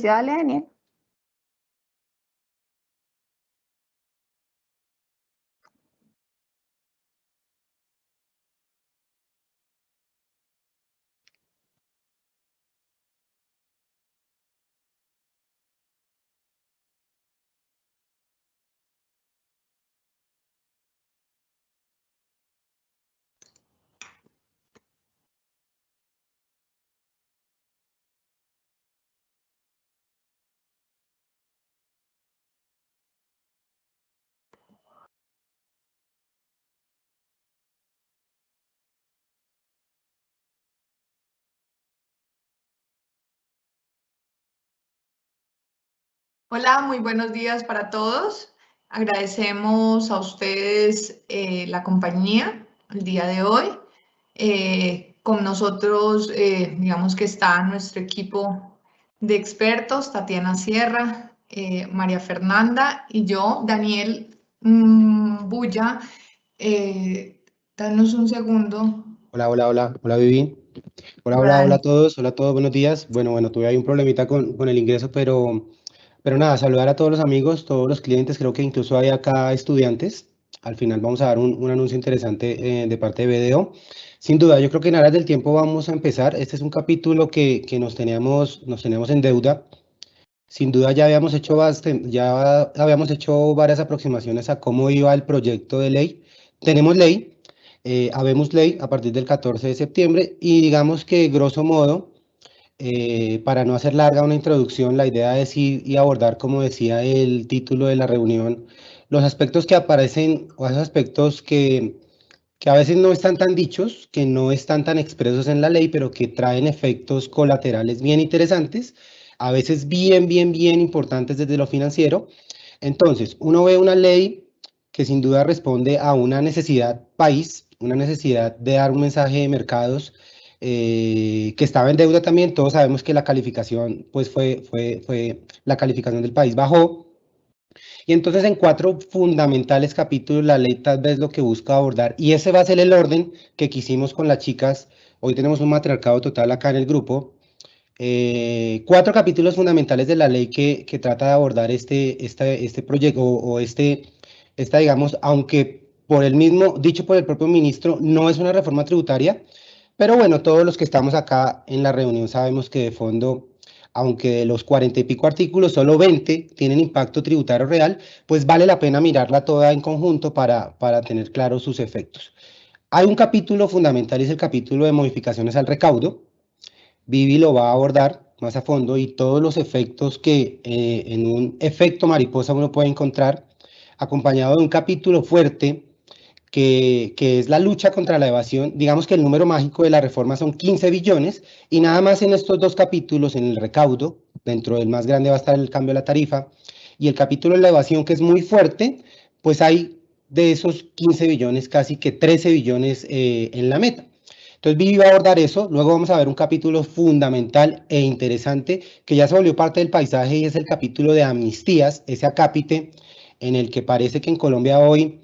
Dale, Daniel. Hola, muy buenos días para todos. Agradecemos a ustedes la compañía el día de hoy. Con nosotros, digamos que está nuestro equipo de expertos, Tatiana Sierra, María Fernanda y yo, Daniel Bulla. Danos un segundo. Hola Vivi. Hola, Dani. Hola a todos, buenos días. Bueno, tuve ahí un problemita con el ingreso, pero nada, saludar a todos los amigos, todos los clientes, creo que incluso hay acá estudiantes. Al final vamos a dar un anuncio interesante de parte de BDO. Sin duda, yo creo que en aras del tiempo vamos a empezar. Este es un capítulo que nos teníamos en deuda. Sin duda ya habíamos hecho varias aproximaciones a cómo iba el proyecto de ley. Tenemos ley, habemos ley a partir del 14 de septiembre y digamos que grosso modo, para no hacer larga una introducción, la idea es ir y abordar, como decía el título de la reunión, los aspectos que aparecen o esos aspectos que a veces no están tan dichos, que no están tan expresos en la ley, pero que traen efectos colaterales bien interesantes, a veces bien importantes desde lo financiero. Entonces, uno ve una ley que sin duda responde a una necesidad país, una necesidad de dar un mensaje de mercados que estaba en deuda también. Todos sabemos que la calificación, pues la calificación del país bajó. Y entonces en 4 fundamentales capítulos la ley tal vez lo que busca abordar, y ese va a ser el orden que quisimos con las chicas. Hoy tenemos un matriarcado total acá en el grupo. 4 capítulos fundamentales de la ley que trata de abordar este proyecto digamos, aunque dicho por el propio ministro, no es una reforma tributaria, pero bueno, todos los que estamos acá en la reunión sabemos que de fondo, aunque de los 40 y pico artículos, solo 20 tienen impacto tributario real, pues vale la pena mirarla toda en conjunto para tener claros sus efectos. Hay un capítulo fundamental, es el capítulo de modificaciones al recaudo. Vivi lo va a abordar más a fondo y todos los efectos que en un efecto mariposa uno puede encontrar, acompañado de un capítulo fuerte que es la lucha contra la evasión. Digamos que el número mágico de la reforma son 15 billones y nada más en estos 2 capítulos, en el recaudo, dentro del más grande va a estar el cambio de la tarifa, y el capítulo de la evasión, que es muy fuerte, pues hay de esos 15 billones casi que 13 billones en la meta. Entonces Vivi va a abordar eso, luego vamos a ver un capítulo fundamental e interesante que ya se volvió parte del paisaje y es el capítulo de amnistías, ese acápite en el que parece que en Colombia hoy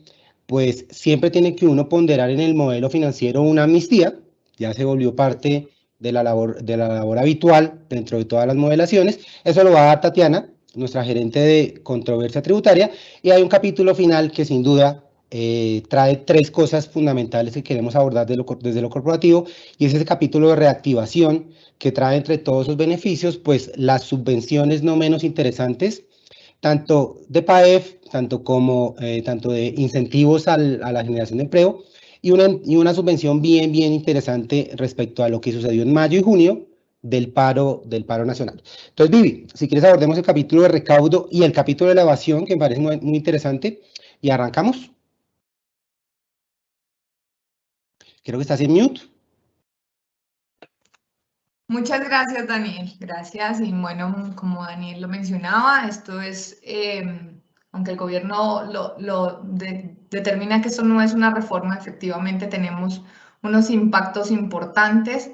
pues siempre tiene que uno ponderar en el modelo financiero una amnistía, ya se volvió parte de la labor habitual dentro de todas las modelaciones. Eso lo va a dar Tatiana, nuestra gerente de controversia tributaria, y hay un capítulo final que sin duda trae 3 cosas fundamentales que queremos abordar desde lo corporativo, y es ese capítulo de reactivación que trae entre todos sus beneficios, pues las subvenciones no menos interesantes, tanto de PAEF, tanto de incentivos a la generación de empleo, y una subvención bien interesante respecto a lo que sucedió en mayo y junio del paro nacional. Entonces, Vivi, si quieres abordemos el capítulo de recaudo y el capítulo de la evasión, que me parece muy interesante, y arrancamos. Creo que estás en mute. Muchas gracias, Daniel. Gracias. Y bueno, como Daniel lo mencionaba, esto es, aunque el gobierno determina que esto no es una reforma, efectivamente tenemos unos impactos importantes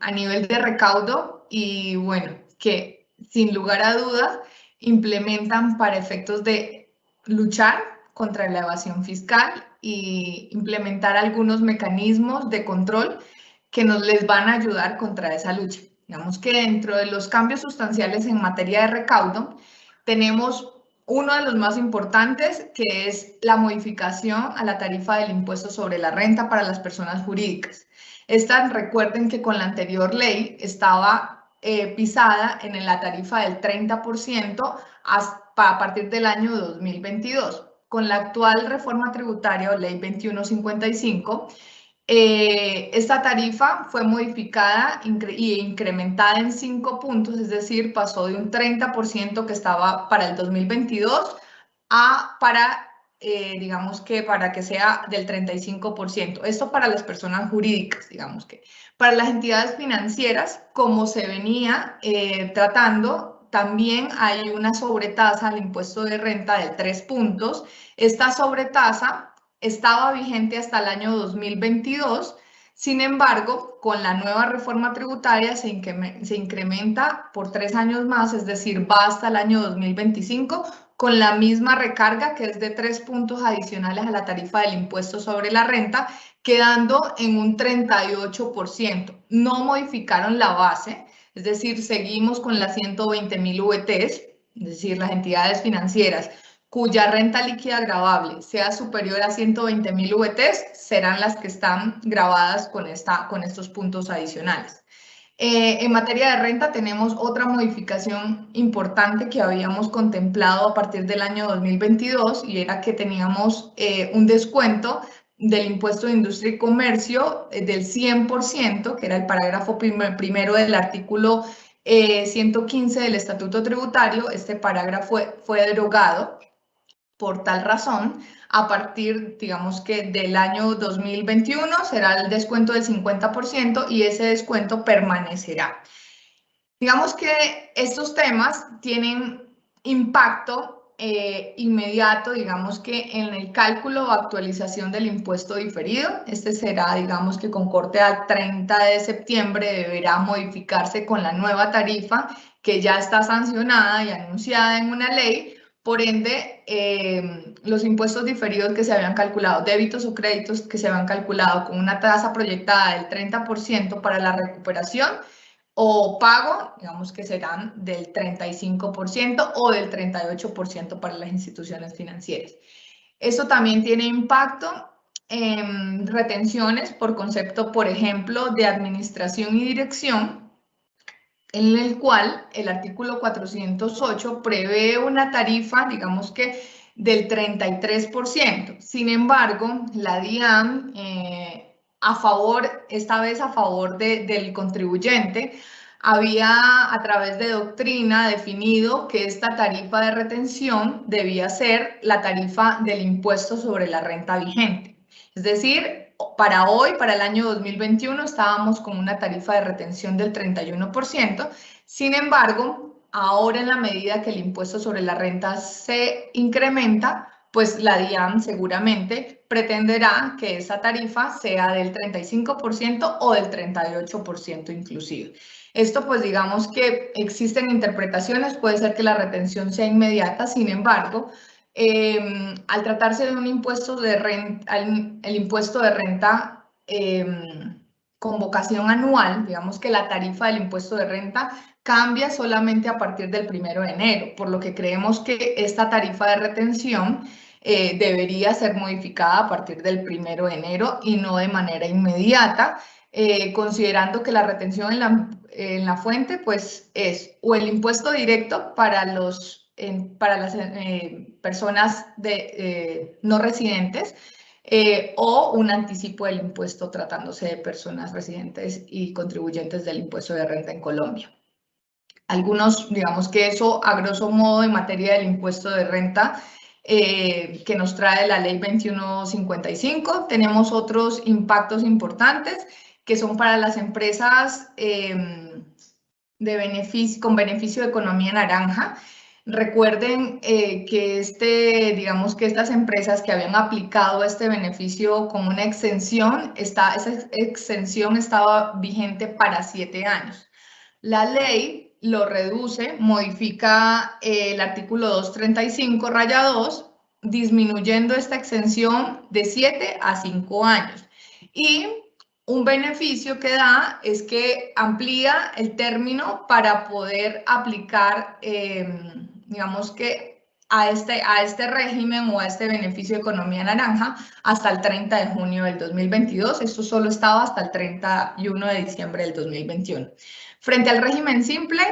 a nivel de recaudo y bueno, que sin lugar a dudas implementan para efectos de luchar contra la evasión fiscal y implementar algunos mecanismos de control que nos les van a ayudar contra esa lucha. Digamos que dentro de los cambios sustanciales en materia de recaudo, tenemos uno de los más importantes, que es la modificación a la tarifa del impuesto sobre la renta para las personas jurídicas. Esta, recuerden que con la anterior ley estaba pisada en la tarifa del 30% a partir del año 2022. Con la actual reforma tributaria o ley 2155, esta tarifa fue modificada e incrementada en 5 puntos, es decir, pasó de un 30% que estaba para el 2022 digamos que para que sea del 35%. Esto para las personas jurídicas, digamos que. Para las entidades financieras, como se venía tratando, también hay una sobretasa al impuesto de renta de 3 puntos. Esta sobretasa estaba vigente hasta el año 2022, sin embargo, con la nueva reforma tributaria se incrementa por 3 años más, es decir, va hasta el año 2025, con la misma recarga, que es de 3 puntos adicionales a la tarifa del impuesto sobre la renta, quedando en un 38%. No modificaron la base, es decir, seguimos con las 120.000 VTs, es decir, las entidades financieras cuya renta líquida gravable sea superior a 120.000 VTs, serán las que están gravadas con estos puntos adicionales. En materia de renta tenemos otra modificación importante que habíamos contemplado a partir del año 2022, y era que teníamos un descuento del impuesto de industria y comercio del 100%, que era el parágrafo primero del artículo 115 del Estatuto Tributario. Este parágrafo fue derogado. Por tal razón, a partir, digamos que del año 2021 será el descuento del 50% y ese descuento permanecerá. Digamos que estos temas tienen impacto inmediato, digamos que en el cálculo o actualización del impuesto diferido. Este será, digamos que con corte al 30 de septiembre deberá modificarse con la nueva tarifa que ya está sancionada y anunciada en una ley. Por ende, los impuestos diferidos que se habían calculado, débitos o créditos que se habían calculado con una tasa proyectada del 30% para la recuperación o pago, digamos que serán del 35% o del 38% para las instituciones financieras. Esto también tiene impacto en retenciones por concepto, por ejemplo, de administración y dirección, en el cual el artículo 408 prevé una tarifa, digamos que del 33%. Sin embargo, la DIAN, esta vez a favor del contribuyente, había a través de doctrina definido que esta tarifa de retención debía ser la tarifa del impuesto sobre la renta vigente. Es decir, para hoy, para el año 2021, estábamos con una tarifa de retención del 31%. Sin embargo, ahora en la medida que el impuesto sobre la renta se incrementa, pues la DIAN seguramente pretenderá que esa tarifa sea del 35% o del 38% inclusive. Esto pues digamos que existen interpretaciones, puede ser que la retención sea inmediata, sin embargo, al tratarse de un impuesto de renta, el impuesto de renta con vocación anual, digamos que la tarifa del impuesto de renta cambia solamente a partir del 1 de enero, por lo que creemos que esta tarifa de retención debería ser modificada a partir del 1 de enero y no de manera inmediata, considerando que la retención en la fuente pues es o el impuesto directo para las personas no residentes o un anticipo del impuesto tratándose de personas residentes y contribuyentes del impuesto de renta en Colombia. Algunos, digamos que eso a grosso modo en materia del impuesto de renta que nos trae la ley 2155. Tenemos otros impactos importantes que son para las empresas con beneficio de economía naranja. Recuerden que digamos que estas empresas que habían aplicado este beneficio con una exención, esa exención estaba vigente para 7 años. La ley lo reduce, modifica el artículo 235-2, disminuyendo esta exención de 7 a 5 años. Y un beneficio que da es que amplía el término para poder aplicar, digamos que a este régimen o a este beneficio de economía naranja hasta el 30 de junio del 2022. Esto solo estaba hasta el 31 de diciembre del 2021. Frente al régimen simple,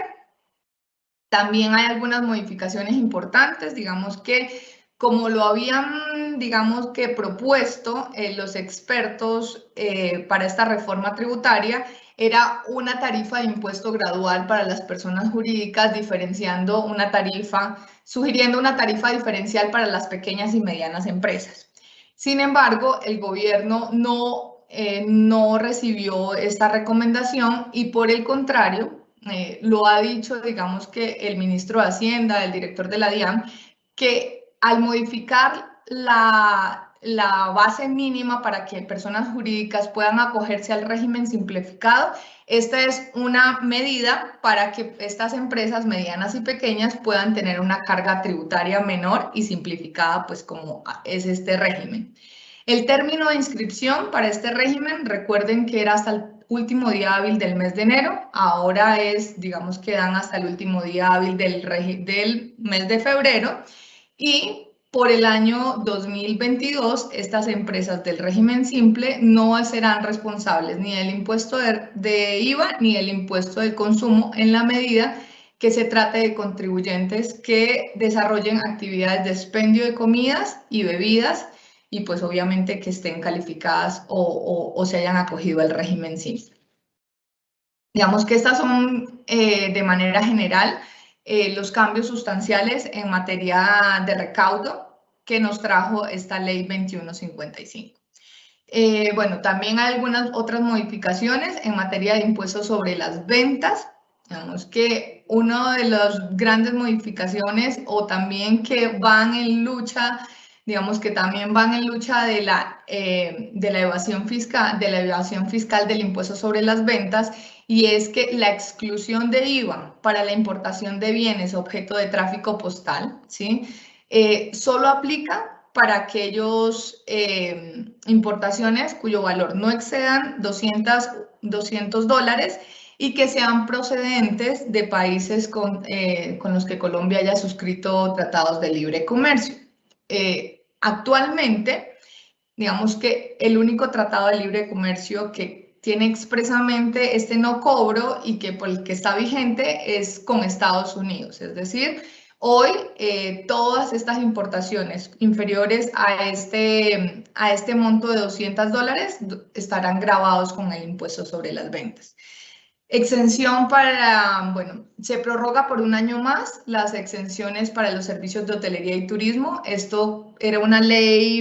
también hay algunas modificaciones importantes, digamos que como lo habían, digamos que propuesto los expertos para esta reforma tributaria, era una tarifa de impuesto gradual para las personas jurídicas, sugiriendo una tarifa diferencial para las pequeñas y medianas empresas. Sin embargo, el gobierno no recibió esta recomendación y por el contrario, lo ha dicho, digamos que el ministro de Hacienda, el director de la DIAN, que al modificar la base mínima para que personas jurídicas puedan acogerse al régimen simplificado, esta es una medida para que estas empresas medianas y pequeñas puedan tener una carga tributaria menor y simplificada, pues como es este régimen. El término de inscripción para este régimen, recuerden que era hasta el último día hábil del mes de enero, ahora digamos que dan hasta el último día hábil del mes de febrero, y por el año 2022 estas empresas del régimen simple no serán responsables ni del impuesto de IVA ni del impuesto de consumo en la medida que se trate de contribuyentes que desarrollen actividades de expendio de comidas y bebidas y pues obviamente que estén calificadas o se hayan acogido al régimen simple. Digamos que estas son de manera general los cambios sustanciales en materia de recaudo que nos trajo esta ley 2155. Bueno, también hay algunas otras modificaciones en materia de impuestos sobre las ventas. Digamos que una de las grandes modificaciones o también que van en lucha, digamos que también van en lucha de la evasión fiscal, del impuesto sobre las ventas, y es que la exclusión de IVA para la importación de bienes objeto de tráfico postal, ¿sí? Solo aplica para aquellos importaciones cuyo valor no excedan $200 y que sean procedentes de países con los que Colombia haya suscrito tratados de libre comercio. Actualmente, digamos que el único tratado de libre comercio que tiene expresamente este no cobro y que por el que está vigente es con Estados Unidos, es decir, hoy todas estas importaciones inferiores a este monto de $200 estarán gravados con el impuesto sobre las ventas. Exención bueno, se prorroga por un año más las exenciones para los servicios de hotelería y turismo. Esto era una ley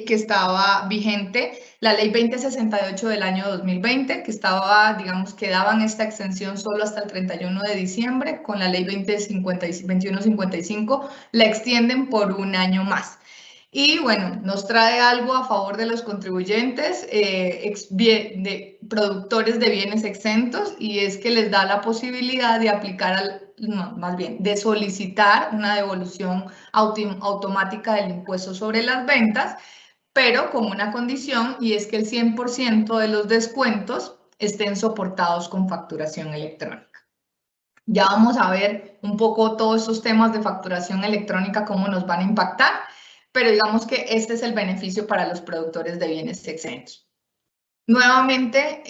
que estaba vigente, la ley 2068 del año 2020, que estaba, digamos, que daban esta exención solo hasta el 31 de diciembre. Con la ley 2155 la extienden por un año más. Y bueno, nos trae algo a favor de los contribuyentes, de productores de bienes exentos, y es que les da la posibilidad de aplicar, de solicitar una devolución automática del impuesto sobre las ventas, pero con una condición, y es que el 100% de los descuentos estén soportados con facturación electrónica. Ya vamos a ver un poco todos estos temas de facturación electrónica, cómo nos van a impactar, pero digamos que este es el beneficio para los productores de bienes exentos. Nuevamente,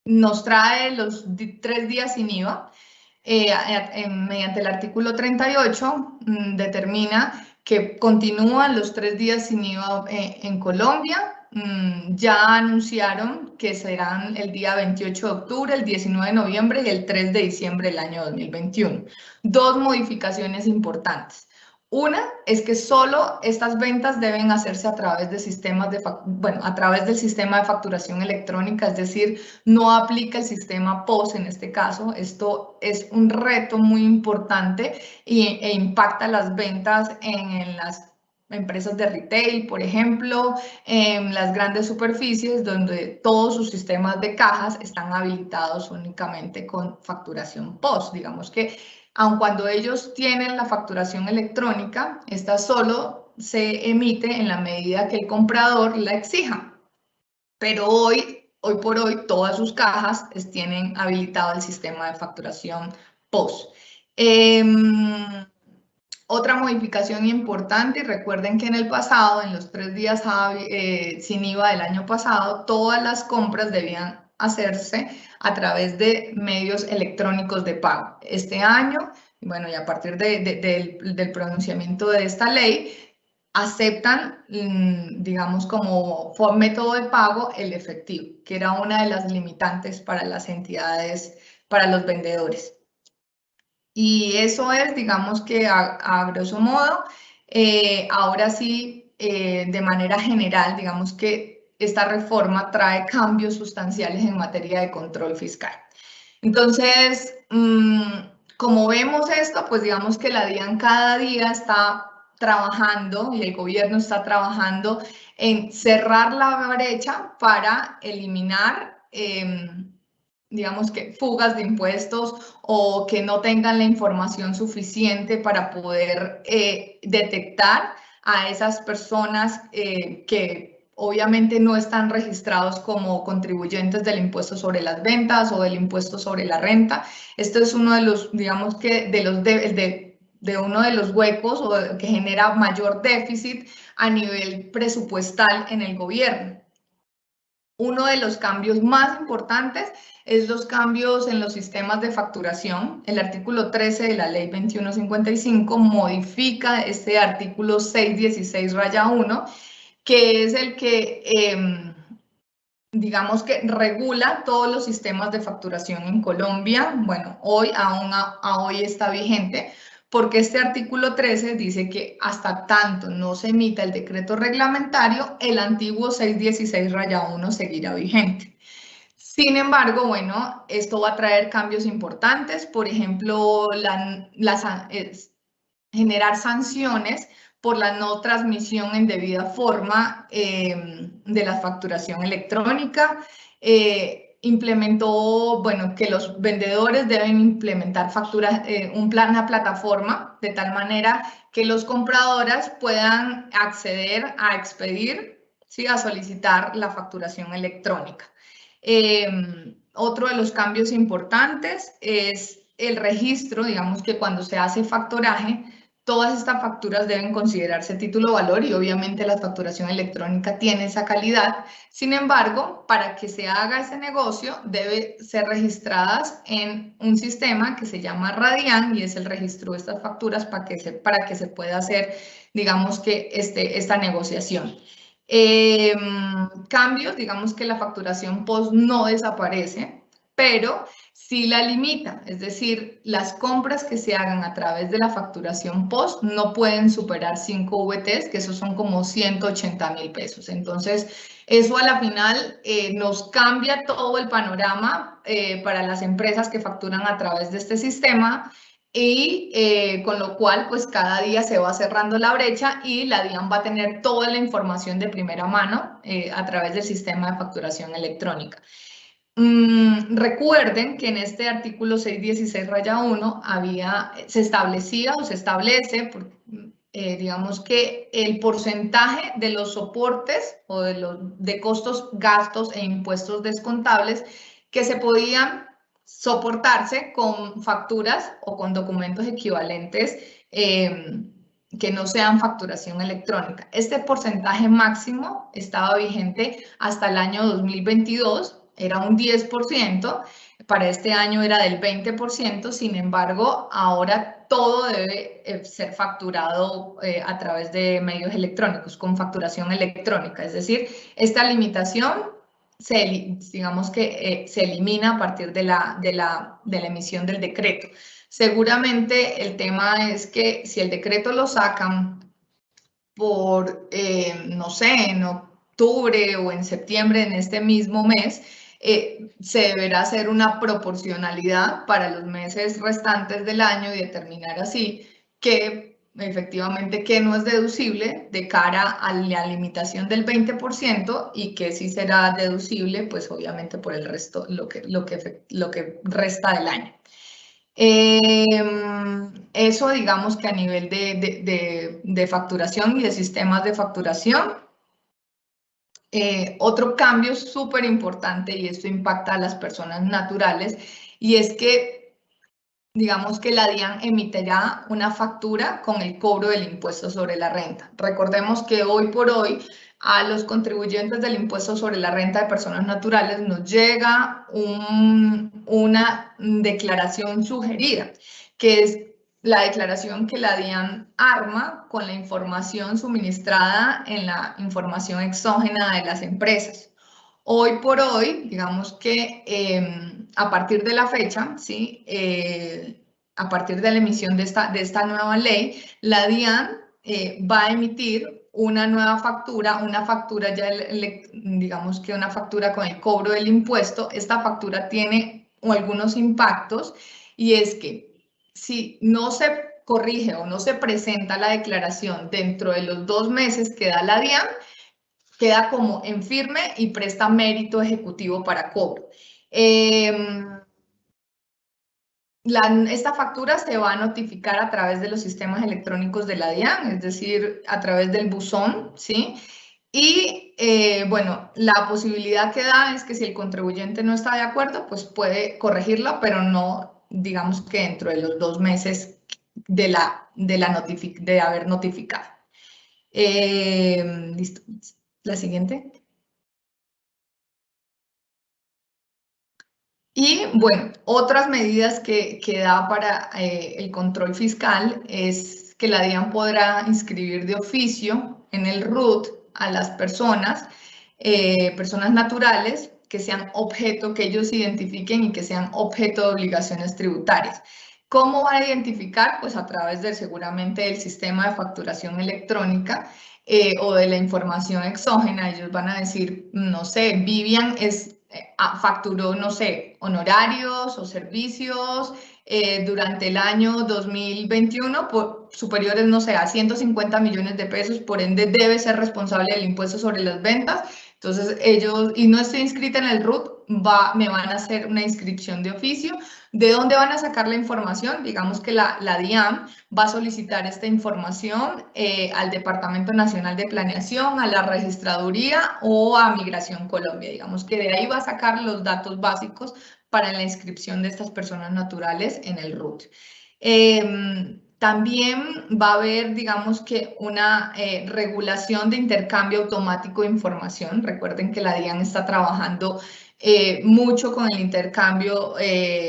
nos trae los 3 días sin IVA. Mediante el artículo 38, determina que continúan los 3 días sin IVA en Colombia. Ya anunciaron que serán el día 28 de octubre, el 19 de noviembre y el 3 de diciembre del año 2021. Dos modificaciones importantes. Una es que solo estas ventas deben hacerse a través de a través del sistema de facturación electrónica, es decir, no aplica el sistema POS en este caso. Esto es un reto muy importante e impacta las ventas en las empresas de retail, por ejemplo, en las grandes superficies donde todos sus sistemas de cajas están habilitados únicamente con facturación POS. Digamos que aun cuando ellos tienen la facturación electrónica, esta solo se emite en la medida que el comprador la exija. Pero hoy por hoy, todas sus cajas tienen habilitado el sistema de facturación POS. Otra modificación importante, y recuerden que en el pasado, en los 3 días sin IVA del año pasado, todas las compras debían hacerse a través de medios electrónicos de pago. Este año, bueno, y a partir del pronunciamiento de esta ley, aceptan, digamos, como método de pago el efectivo, que era una de las limitantes para las entidades, para los vendedores. Y eso es, digamos que a grosso modo, ahora sí, de manera general, digamos que esta reforma trae cambios sustanciales en materia de control fiscal. Entonces, como vemos esto, pues digamos que la DIAN cada día está trabajando y el gobierno está trabajando en cerrar la brecha para eliminar, digamos que fugas de impuestos o que no tengan la información suficiente para poder detectar a esas personas que obviamente no están registrados como contribuyentes del impuesto sobre las ventas o del impuesto sobre la renta. Esto es uno de los, digamos que, de uno de los huecos o que genera mayor déficit a nivel presupuestal en el gobierno. Uno de los cambios más importantes es los cambios en los sistemas de facturación. El artículo 13 de la ley 2155 modifica este artículo 616-1, que es el que, digamos que regula todos los sistemas de facturación en Colombia. Bueno, hoy hoy está vigente, porque este artículo 13 dice que hasta tanto no se emita el decreto reglamentario, el antiguo 616-1 seguirá vigente. Sin embargo, bueno, esto va a traer cambios importantes, por ejemplo, generar sanciones por la no transmisión en debida forma de la facturación electrónica. Implementó, bueno, que los vendedores deben implementar una plataforma de tal manera que los compradores puedan acceder a expedir, ¿sí?, a solicitar la facturación electrónica. Otro de los cambios importantes es el registro, digamos que cuando se hace factoraje, todas estas facturas deben considerarse título valor y obviamente la facturación electrónica tiene esa calidad. Sin embargo, para que se haga ese negocio, debe ser registradas en un sistema que se llama Radian y es el registro de estas facturas para que se pueda hacer, digamos que, esta negociación. Cambios, digamos que la facturación POS no desaparece, pero sí la limita, es decir, las compras que se hagan a través de la facturación POS no pueden superar 5 VTs, que esos son como 180.000 pesos. Entonces, eso a la final nos cambia todo el panorama para las empresas que facturan a través de este sistema y con lo cual, pues cada día se va cerrando la brecha y la DIAN va a tener toda la información de primera mano a través del sistema de facturación electrónica. Recuerden que en este artículo 616-1 se establecía o se establece, digamos que el porcentaje de los soportes o de costos, gastos e impuestos descontables que se podían soportarse con facturas o con documentos equivalentes que no sean facturación electrónica. Este porcentaje máximo estaba vigente hasta el año 2022, era un 10%, para este año era del 20%, sin embargo, ahora todo debe ser facturado a través de medios electrónicos, con facturación electrónica, es decir, esta limitación digamos que se elimina a partir de la emisión del decreto. Seguramente el tema es que si el decreto lo sacan por, no sé, en octubre o en septiembre, en este mismo mes, se deberá hacer una proporcionalidad para los meses restantes del año y determinar así que efectivamente que no es deducible de cara a la limitación del 20% y que sí será deducible, pues obviamente por el resto, lo que resta del año. Eso digamos que a nivel de facturación y de sistemas de facturación. Otro cambio súper importante, y esto impacta a las personas naturales, y es que digamos que la DIAN emitirá una factura con el cobro del impuesto sobre la renta. Recordemos que hoy por hoy a los contribuyentes del impuesto sobre la renta de personas naturales nos llega una declaración sugerida, que es la declaración que la DIAN arma con la información suministrada en la información exógena de las empresas. Hoy por hoy, digamos que a partir de la fecha, ¿sí? A partir de la emisión de esta nueva ley, la DIAN va a emitir una nueva factura, ya, digamos que una factura con el cobro del impuesto. Esta factura tiene algunos impactos, y es que si no se corrige o no se presenta la declaración dentro de los 2 meses que da la DIAN, queda como en firme y presta mérito ejecutivo para cobro. Esta factura se va a notificar a través de los sistemas electrónicos de la DIAN, es decir, a través del buzón, ¿sí? Y bueno, la posibilidad que da es que si el contribuyente no está de acuerdo, pues puede corregirlo, pero no, digamos que dentro de los 2 meses de haber notificado. Listo. La siguiente. Y bueno, otras medidas que da para el control fiscal es que la DIAN podrá inscribir de oficio en el RUT a las personas naturales que sean objeto, que ellos identifiquen y que sean objeto de obligaciones tributarias. ¿Cómo va a identificar? Pues a través seguramente del sistema de facturación electrónica o de la información exógena. Ellos van a decir, no sé, Vivian facturó, no sé, honorarios o servicios durante el año 2021 superiores, no sé, a 150 millones de pesos, por ende debe ser responsable del impuesto sobre las ventas. Entonces ellos, y no estoy inscrita en el RUT, me van a hacer una inscripción de oficio. ¿De dónde van a sacar la información? Digamos que la DIAN va a solicitar esta información al Departamento Nacional de Planeación, a la Registraduría o a Migración Colombia. Digamos que de ahí va a sacar los datos básicos para la inscripción de estas personas naturales en el RUT. También va a haber, digamos que una regulación de intercambio automático de información. Recuerden que la DIAN está trabajando mucho con el intercambio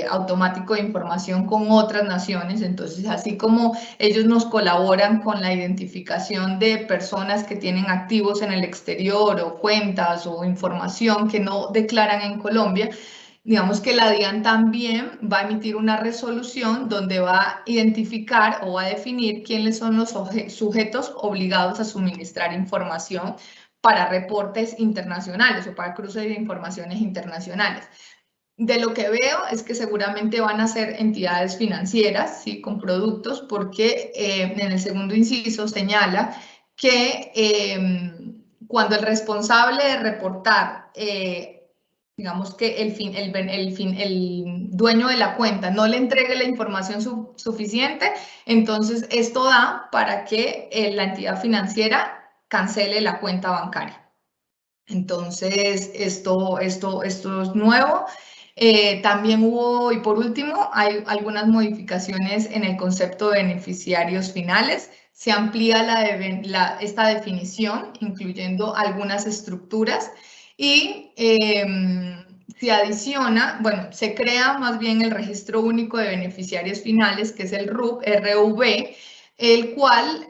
automático de información con otras naciones. Entonces, así como ellos nos colaboran con la identificación de personas que tienen activos en el exterior o cuentas o información que no declaran en Colombia, digamos que la DIAN también va a emitir una resolución donde va a identificar o va a definir quiénes son los sujetos obligados a suministrar información para reportes internacionales o para cruce de informaciones internacionales. De lo que veo es que seguramente van a ser entidades financieras, ¿sí? Con productos, porque en el segundo inciso señala que cuando el responsable de reportar, digamos que el dueño de la cuenta no le entregue la información suficiente, entonces esto da para que la entidad financiera cancele la cuenta bancaria. Entonces, esto es nuevo. También hubo, y por último, hay algunas modificaciones en el concepto de beneficiarios finales. Se amplía esta definición, incluyendo algunas estructuras, y se adiciona, bueno, se crea más bien el Registro Único de Beneficiarios Finales, que es el RUV, el cual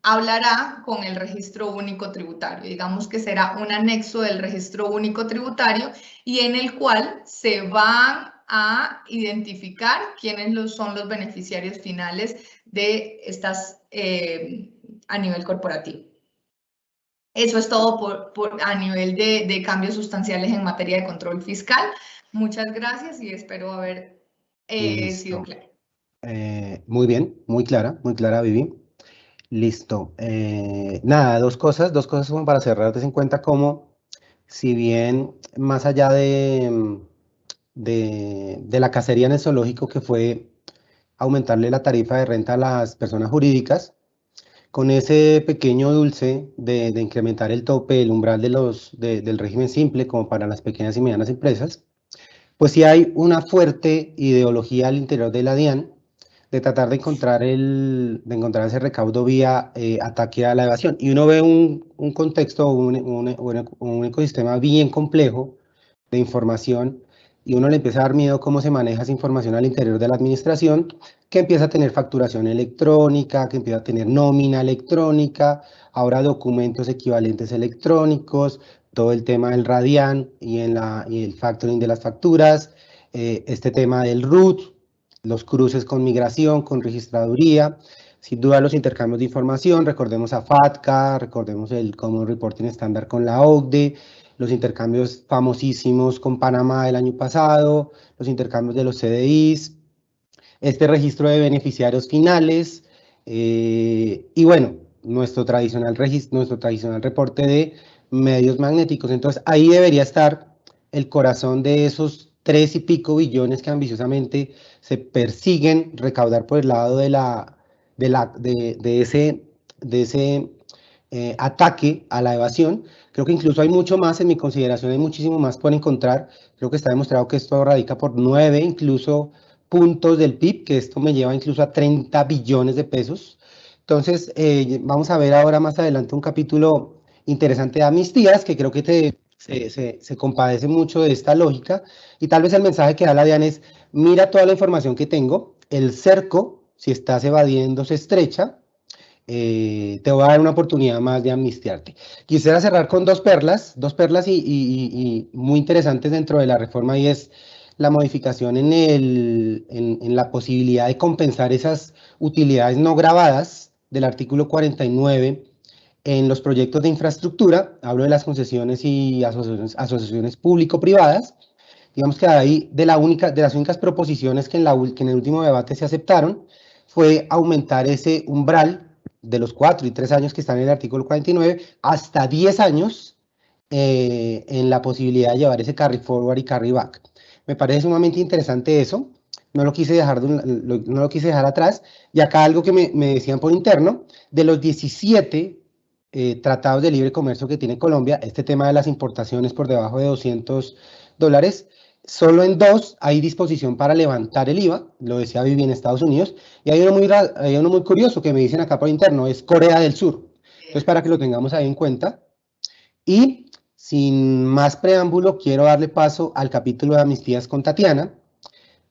hablará con el Registro Único Tributario. Digamos que será un anexo del Registro Único Tributario y en el cual se van a identificar quiénes son los beneficiarios finales de estas a nivel corporativo. Eso es todo a nivel de cambios sustanciales en materia de control fiscal. Muchas gracias y espero haber sido clara. Muy bien, muy clara, Vivi. Listo. Nada, dos cosas como para cerrar. Ten en cuenta cómo, si bien más allá de la cacería en el zoológico, que fue aumentarle la tarifa de renta a las personas jurídicas, con ese pequeño dulce de incrementar el tope, el umbral del régimen simple, como para las pequeñas y medianas empresas, pues sí hay una fuerte ideología al interior de la DIAN de tratar de encontrar ese recaudo vía ataque a la evasión. Y uno ve un contexto, un ecosistema bien complejo de información, y uno le empieza a dar miedo cómo se maneja esa información al interior de la administración, que empieza a tener facturación electrónica, que empieza a tener nómina electrónica, ahora documentos equivalentes electrónicos, todo el tema del Radian y el factoring de las facturas, este tema del RUT, los cruces con migración, con registraduría, sin duda los intercambios de información, recordemos a FATCA, recordemos el Common Reporting Standard con la OCDE, los intercambios famosísimos con Panamá el año pasado, los intercambios de los CDIs, este registro de beneficiarios finales, y bueno, nuestro tradicional reporte de medios magnéticos. Entonces ahí debería estar el corazón de esos 3 y pico billones que ambiciosamente se persiguen recaudar por el lado de ese ataque a la evasión. Creo que incluso hay mucho más, en mi consideración hay muchísimo más por encontrar. Creo que está demostrado que esto radica por 9 incluso puntos del PIB, que esto me lleva incluso a 30 billones de pesos. Entonces, vamos a ver ahora más adelante un capítulo interesante de amnistías, que creo que se compadece mucho de esta lógica, y tal vez el mensaje que da la DIAN es: mira toda la información que tengo, el cerco, si estás evadiendo, se estrecha, te voy a dar una oportunidad más de amnistiarte. Quisiera cerrar con dos perlas y muy interesantes dentro de la reforma, y es la modificación en la posibilidad de compensar esas utilidades no gravadas del artículo 49 en los proyectos de infraestructura. Hablo de las concesiones y asociaciones público-privadas. Digamos que ahí de las únicas proposiciones que en el último debate se aceptaron fue aumentar ese umbral de los 4 y 3 años que están en el artículo 49 hasta 10 años en la posibilidad de llevar ese carry forward y carry back. Me parece sumamente interesante eso, no lo quise dejar atrás. Y acá algo que me decían por interno: de los 17 tratados de libre comercio que tiene Colombia, este tema de las importaciones por debajo de $200, solo en 2 hay disposición para levantar el IVA, lo decía Vivi, en Estados Unidos, y hay uno muy curioso que me dicen acá por interno, es Corea del Sur. Entonces, para que lo tengamos ahí en cuenta. Y sin más preámbulo, quiero darle paso al capítulo de amnistías con Tatiana.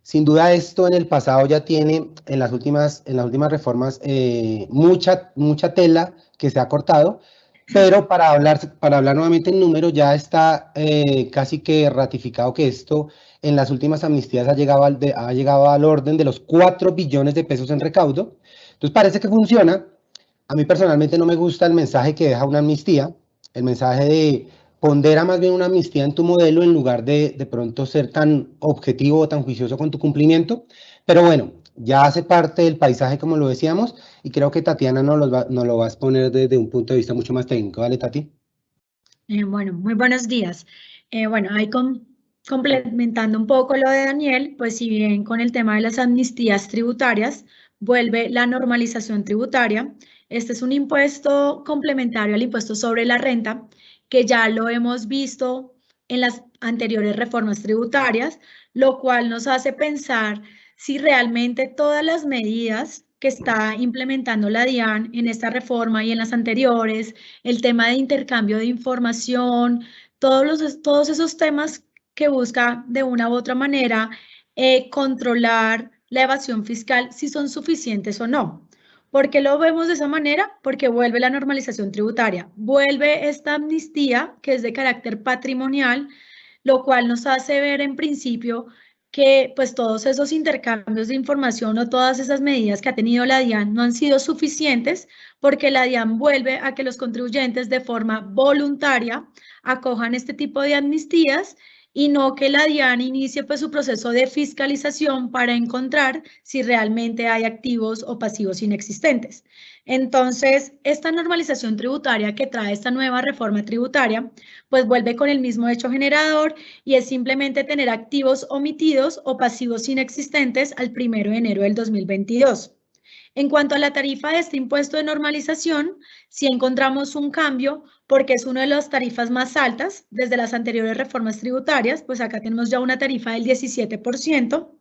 Sin duda esto en el pasado ya tiene, en las últimas reformas, mucha tela que se ha cortado, pero para hablar nuevamente en números, ya está casi que ratificado que esto en las últimas amnistías ha llegado al orden de los 4 billones de pesos en recaudo. Entonces parece que funciona. A mí personalmente no me gusta el mensaje que deja una amnistía, el mensaje de pondera más bien una amnistía en tu modelo en lugar de pronto ser tan objetivo o tan juicioso con tu cumplimiento. Pero bueno, ya hace parte del paisaje, como lo decíamos, y creo que Tatiana nos lo va a exponer desde un punto de vista mucho más técnico. ¿Vale, Tati? Bueno, muy buenos días. Bueno, ahí complementando un poco lo de Daniel, pues si bien con el tema de las amnistías tributarias, vuelve la normalización tributaria. Este es un impuesto complementario al impuesto sobre la renta, que ya lo hemos visto en las anteriores reformas tributarias, lo cual nos hace pensar si realmente todas las medidas que está implementando la DIAN en esta reforma y en las anteriores, el tema de intercambio de información, todos esos temas que busca de una u otra manera controlar la evasión fiscal, si son suficientes o no. ¿Por qué lo vemos de esa manera? Porque vuelve la normalización tributaria, vuelve esta amnistía que es de carácter patrimonial, lo cual nos hace ver en principio que pues todos esos intercambios de información o todas esas medidas que ha tenido la DIAN no han sido suficientes, porque la DIAN vuelve a que los contribuyentes de forma voluntaria acojan este tipo de amnistías y no que la DIAN inicie pues su proceso de fiscalización para encontrar si realmente hay activos o pasivos inexistentes. Entonces, esta normalización tributaria que trae esta nueva reforma tributaria, pues vuelve con el mismo hecho generador y es simplemente tener activos omitidos o pasivos inexistentes al 1 de enero del 2022. En cuanto a la tarifa de este impuesto de normalización, sí encontramos un cambio porque es una de las tarifas más altas desde las anteriores reformas tributarias, pues acá tenemos ya una tarifa del 17%,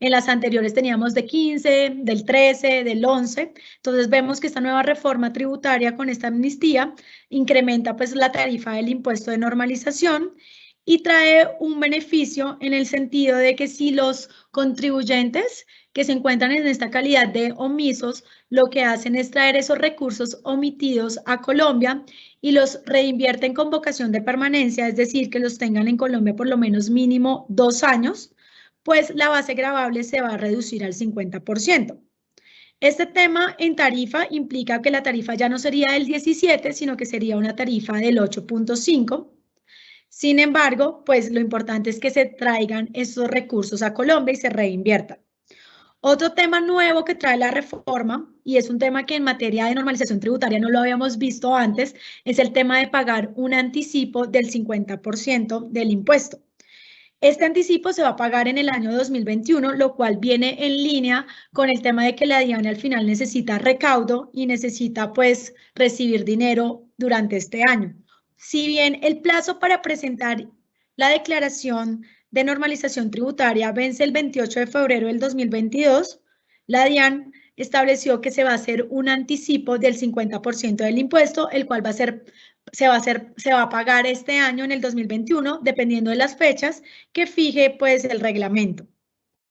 en las anteriores teníamos de 15, del 13, del 11, entonces vemos que esta nueva reforma tributaria con esta amnistía incrementa pues la tarifa del impuesto de normalización y trae un beneficio en el sentido de que si los contribuyentes que se encuentran en esta calidad de omisos, lo que hacen es traer esos recursos omitidos a Colombia y los reinvierten con vocación de permanencia, es decir, que los tengan en Colombia por lo menos mínimo 2 años, pues la base gravable se va a reducir al 50%. Este tema en tarifa implica que la tarifa ya no sería del 17, sino que sería una tarifa del 8.5. Sin embargo, pues lo importante es que se traigan esos recursos a Colombia y se reinviertan. Otro tema nuevo que trae la reforma, y es un tema que en materia de normalización tributaria no lo habíamos visto antes, es el tema de pagar un anticipo del 50% del impuesto. Este anticipo se va a pagar en el año 2021, lo cual viene en línea con el tema de que la DIAN al final necesita recaudo y necesita pues recibir dinero durante este año. Si bien el plazo para presentar la declaración de normalización tributaria vence el 28 de febrero del 2022, la DIAN estableció que se va a hacer un anticipo del 50% del impuesto, el cual se va a pagar este año en el 2021, dependiendo de las fechas que fije pues el reglamento.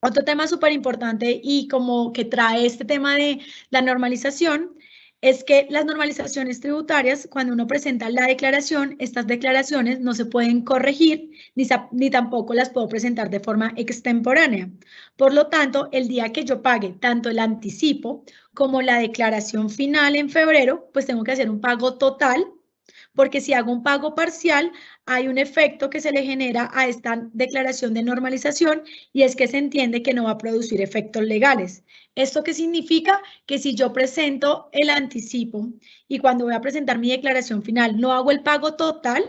Otro tema súper importante y como que trae este tema de la normalización es que las normalizaciones tributarias, cuando uno presenta la declaración, estas declaraciones no se pueden corregir ni tampoco las puedo presentar de forma extemporánea. Por lo tanto, el día que yo pague tanto el anticipo como la declaración final en febrero, pues tengo que hacer un pago total, porque si hago un pago parcial, hay un efecto que se le genera a esta declaración de normalización y es que se entiende que no va a producir efectos legales. ¿Esto qué significa? Que si yo presento el anticipo y cuando voy a presentar mi declaración final no hago el pago total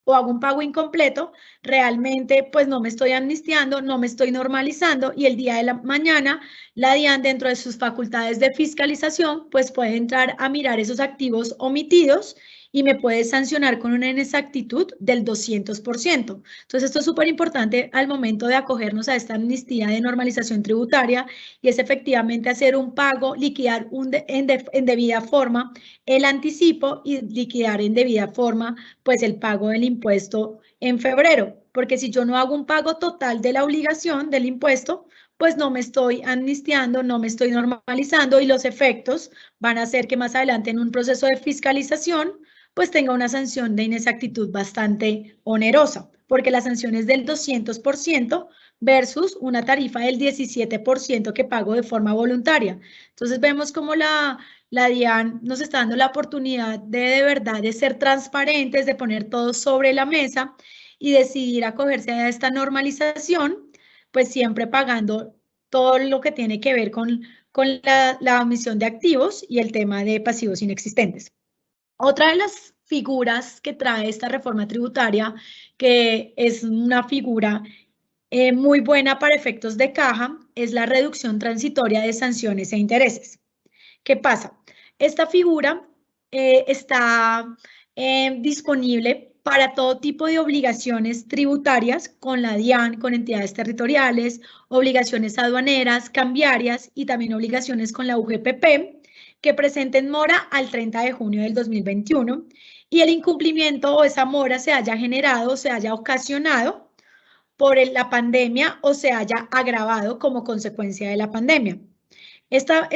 o hago un pago incompleto, realmente pues no me estoy amnistiando, no me estoy normalizando y el día de la mañana la DIAN dentro de sus facultades de fiscalización pues puede entrar a mirar esos activos omitidos y me puede sancionar con una inexactitud del 200%. Entonces, esto es súper importante al momento de acogernos a esta amnistía de normalización tributaria y es efectivamente hacer un pago, liquidar en debida forma el anticipo y liquidar en debida forma pues el pago del impuesto en febrero. Porque si yo no hago un pago total de la obligación del impuesto, pues no me estoy amnistiando, no me estoy normalizando y los efectos van a hacer que más adelante en un proceso de fiscalización pues tenga una sanción de inexactitud bastante onerosa, porque la sanción es del 200% versus una tarifa del 17% que pago de forma voluntaria. Entonces vemos como la DIAN nos está dando la oportunidad de verdad de ser transparentes, de poner todo sobre la mesa y decidir acogerse a esta normalización, pues siempre pagando todo lo que tiene que ver con la omisión de activos y el tema de pasivos inexistentes. Otra de las figuras que trae esta reforma tributaria, que es una figura muy buena para efectos de caja, es la reducción transitoria de sanciones e intereses. ¿Qué pasa? Esta figura está disponible para todo tipo de obligaciones tributarias con la DIAN, con entidades territoriales, obligaciones aduaneras, cambiarias y también obligaciones con la UGPP, que presenten mora al 30 de junio del 2021 y el incumplimiento o esa mora se haya generado, se haya ocasionado por la pandemia o se haya agravado como consecuencia de la pandemia. Esta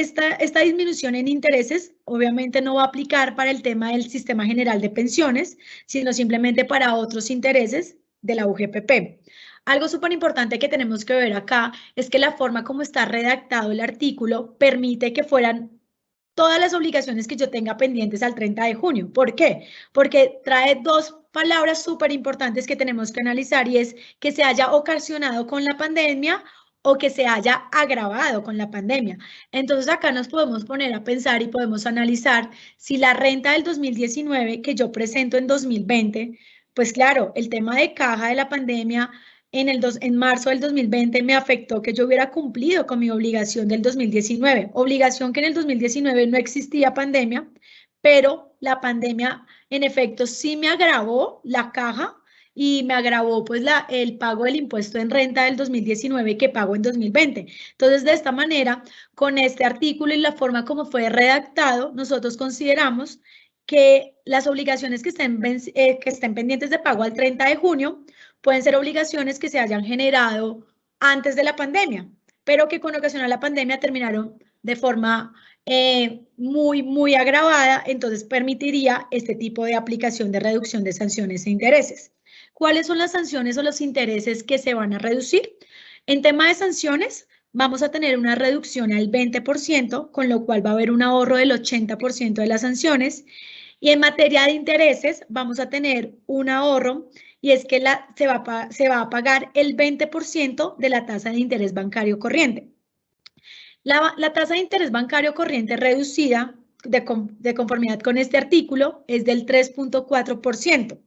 disminución en intereses obviamente no va a aplicar para el tema del Sistema General de Pensiones, sino simplemente para otros intereses de la UGPP. Algo súper importante que tenemos que ver acá es que la forma como está redactado el artículo permite que fueran todas las obligaciones que yo tenga pendientes al 30 de junio. ¿Por qué? Porque trae dos palabras súper importantes que tenemos que analizar y es que se haya ocasionado con la pandemia o que se haya agravado con la pandemia. Entonces acá nos podemos poner a pensar y podemos analizar si la renta del 2019 que yo presento en 2020, pues claro, el tema de caja de la pandemia en marzo del 2020 me afectó que yo hubiera cumplido con mi obligación del 2019, obligación que en el 2019 no existía pandemia, pero la pandemia en efecto sí me agravó la caja y me agravó pues el pago del impuesto en renta del 2019 que pago en 2020. Entonces, de esta manera, con este artículo y la forma como fue redactado, nosotros consideramos que las obligaciones que estén pendientes de pago al 30 de junio pueden ser obligaciones que se hayan generado antes de la pandemia, pero que con ocasión a la pandemia terminaron de forma muy agravada, entonces permitiría este tipo de aplicación de reducción de sanciones e intereses. ¿Cuáles son las sanciones o los intereses que se van a reducir? En tema de sanciones, vamos a tener una reducción al 20%, con lo cual va a haber un ahorro del 80% de las sanciones. Y en materia de intereses, vamos a tener un ahorro y es que se va a pagar el 20% de la tasa de interés bancario corriente. La tasa de interés bancario corriente reducida de conformidad con este artículo es del 3.4%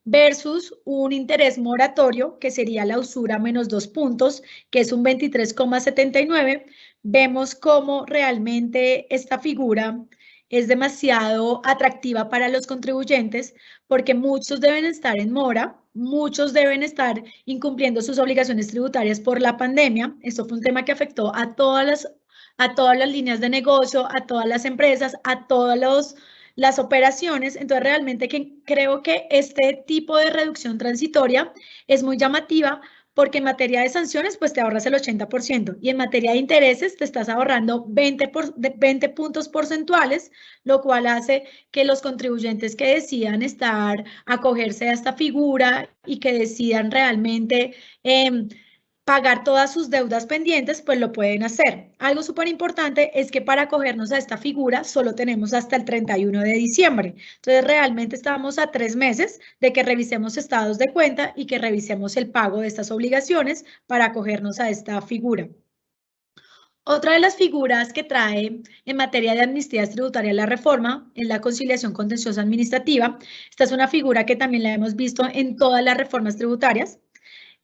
versus un interés moratorio que sería la usura menos 2 puntos, que es un 23,79. Vemos cómo realmente esta figura es demasiado atractiva para los contribuyentes porque muchos deben estar en mora, muchos deben estar incumpliendo sus obligaciones tributarias por la pandemia. Esto fue un tema que afectó a todas las líneas de negocio, a todas las empresas, a todas las operaciones. Entonces, realmente creo que este tipo de reducción transitoria es muy llamativa porque en materia de sanciones, pues te ahorras el 80% y en materia de intereses te estás ahorrando 20 puntos porcentuales, lo cual hace que los contribuyentes que decidan acogerse a esta figura y que decidan realmente pagar todas sus deudas pendientes, pues lo pueden hacer. Algo súper importante es que para acogernos a esta figura solo tenemos hasta el 31 de diciembre. Entonces, realmente estamos a 3 meses de que revisemos estados de cuenta y que revisemos el pago de estas obligaciones para acogernos a esta figura. Otra de las figuras que trae en materia de amnistías tributarias la reforma es la conciliación contenciosa administrativa. Esta es una figura que también la hemos visto en todas las reformas tributarias.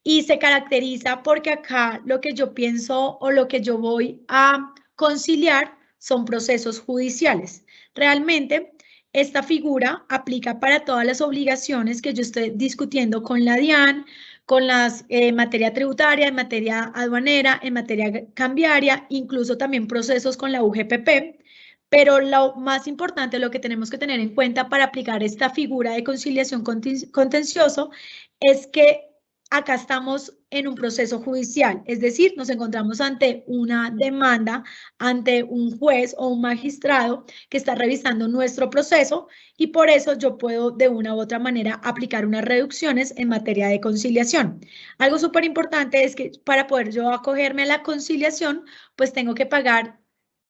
Y se caracteriza porque acá lo que yo pienso o lo que yo voy a conciliar son procesos judiciales. Realmente, esta figura aplica para todas las obligaciones que yo estoy discutiendo con la DIAN, con las materia tributaria, en materia aduanera, en materia cambiaria, incluso también procesos con la UGPP. Pero lo más importante, lo que tenemos que tener en cuenta para aplicar esta figura de conciliación contencioso es que acá estamos en un proceso judicial, es decir, nos encontramos ante una demanda, ante un juez o un magistrado que está revisando nuestro proceso y por eso yo puedo de una u otra manera aplicar unas reducciones en materia de conciliación. Algo súper importante es que para poder yo acogerme a la conciliación, pues tengo que pagar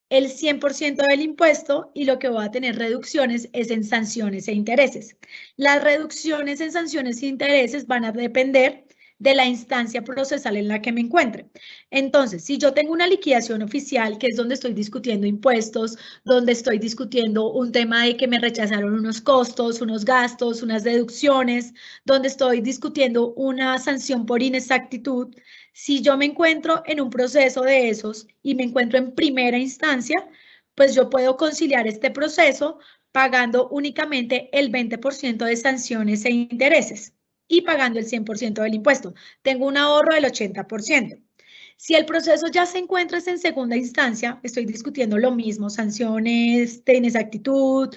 el 100% del impuesto y lo que voy a tener reducciones es en sanciones e intereses. Las reducciones en sanciones e intereses van a depender de la instancia procesal en la que me encuentre. Entonces, si yo tengo una liquidación oficial, que es donde estoy discutiendo impuestos, donde estoy discutiendo un tema de que me rechazaron unos costos, unos gastos, unas deducciones, donde estoy discutiendo una sanción por inexactitud, si yo me encuentro en un proceso de esos y me encuentro en primera instancia, pues yo puedo conciliar este proceso pagando únicamente el 20% de sanciones e intereses y pagando el 100% del impuesto. Tengo un ahorro del 80%. Si el proceso ya se encuentra en segunda instancia, estoy discutiendo lo mismo, sanciones de inexactitud,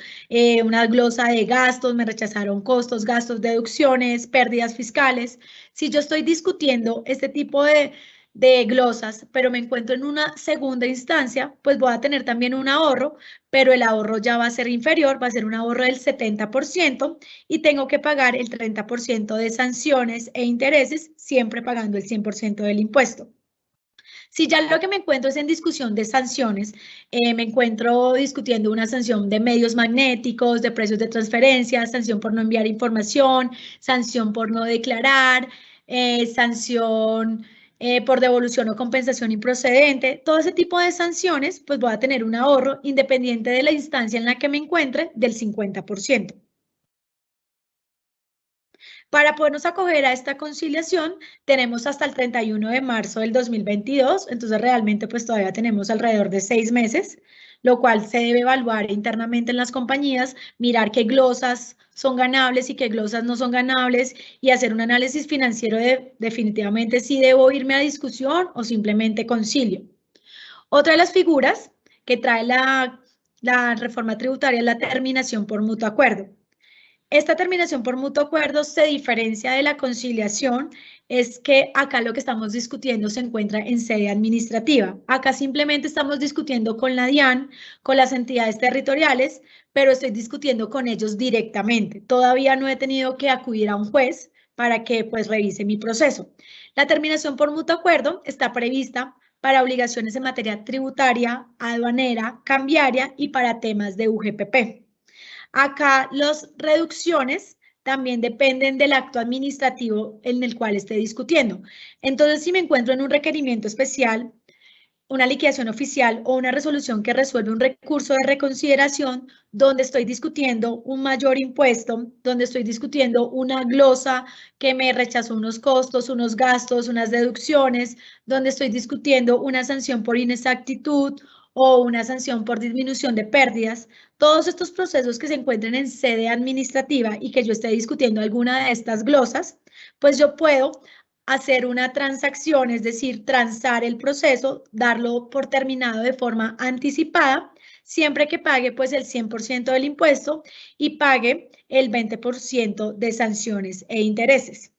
una glosa de gastos, me rechazaron costos, gastos, deducciones, pérdidas fiscales. Si yo estoy discutiendo este tipo de glosas, pero me encuentro en una segunda instancia, pues voy a tener también un ahorro, pero el ahorro ya va a ser inferior, va a ser un ahorro del 70% y tengo que pagar el 30% de sanciones e intereses, siempre pagando el 100% del impuesto. Si ya lo que me encuentro es en discusión de sanciones, me encuentro discutiendo una sanción de medios magnéticos, de precios de transferencia, sanción por no enviar información, sanción por no declarar, sanción por devolución o compensación improcedente, todo ese tipo de sanciones, pues voy a tener un ahorro independiente de la instancia en la que me encuentre del 50%. Para podernos acoger a esta conciliación, tenemos hasta el 31 de marzo del 2022, entonces realmente pues todavía tenemos alrededor de 6 meses, lo cual se debe evaluar internamente en las compañías, mirar qué glosas son ganables y qué glosas no son ganables y hacer un análisis financiero de definitivamente si debo irme a discusión o simplemente concilio. Otra de las figuras que trae la reforma tributaria es la terminación por mutuo acuerdo. Esta terminación por mutuo acuerdo se diferencia de la conciliación, es que acá lo que estamos discutiendo se encuentra en sede administrativa. Acá simplemente estamos discutiendo con la DIAN, con las entidades territoriales, pero estoy discutiendo con ellos directamente. Todavía no he tenido que acudir a un juez para que pues revise mi proceso. La terminación por mutuo acuerdo está prevista para obligaciones en materia tributaria, aduanera, cambiaria y para temas de UGPP. Acá las reducciones también dependen del acto administrativo en el cual esté discutiendo. Entonces, si me encuentro en un requerimiento especial, una liquidación oficial o una resolución que resuelve un recurso de reconsideración donde estoy discutiendo un mayor impuesto, donde estoy discutiendo una glosa que me rechazó unos costos, unos gastos, unas deducciones, donde estoy discutiendo una sanción por inexactitud o una sanción por disminución de pérdidas, todos estos procesos que se encuentren en sede administrativa y que yo esté discutiendo alguna de estas glosas, pues yo puedo hacer una transacción, es decir, transar el proceso, darlo por terminado de forma anticipada, siempre que pague pues el 100% del impuesto y pague el 20% de sanciones e intereses.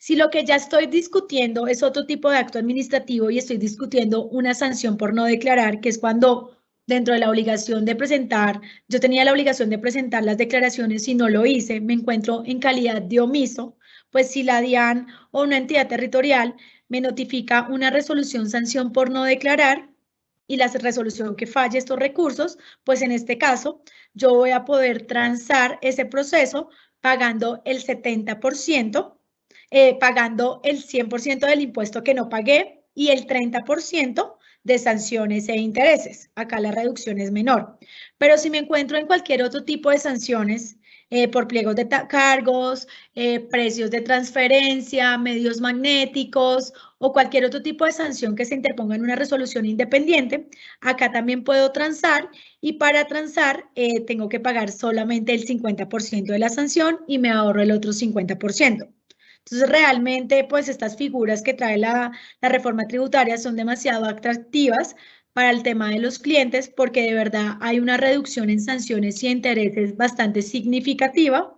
Si lo que ya estoy discutiendo es otro tipo de acto administrativo y estoy discutiendo una sanción por no declarar, que es cuando dentro de la obligación de presentar, yo tenía la obligación de presentar las declaraciones y no lo hice, me encuentro en calidad de omiso, pues si la DIAN o una entidad territorial me notifica una resolución sanción por no declarar y la resolución que falle estos recursos, pues en este caso yo voy a poder transar ese proceso pagando el 70%, pagando el 100% del impuesto que no pagué y el 30% de sanciones e intereses. Acá la reducción es menor. Pero si me encuentro en cualquier otro tipo de sanciones, por pliegos de cargos, precios de transferencia, medios magnéticos o cualquier otro tipo de sanción que se interponga en una resolución independiente, acá también puedo transar y para transar tengo que pagar solamente el 50% de la sanción y me ahorro el otro 50%. Entonces, realmente, pues estas figuras que trae la reforma tributaria son demasiado atractivas para el tema de los clientes porque de verdad hay una reducción en sanciones y intereses bastante significativa,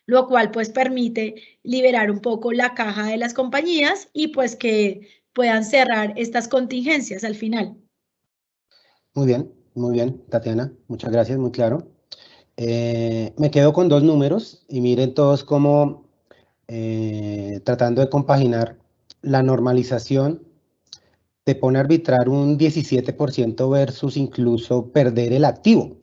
lo cual pues permite liberar un poco la caja de las compañías y pues que puedan cerrar estas contingencias al final. Muy bien, Tatiana, muchas gracias, muy claro. Me quedo con dos números y miren todos cómo tratando de compaginar la normalización te pone a arbitrar un 17% versus incluso perder el activo.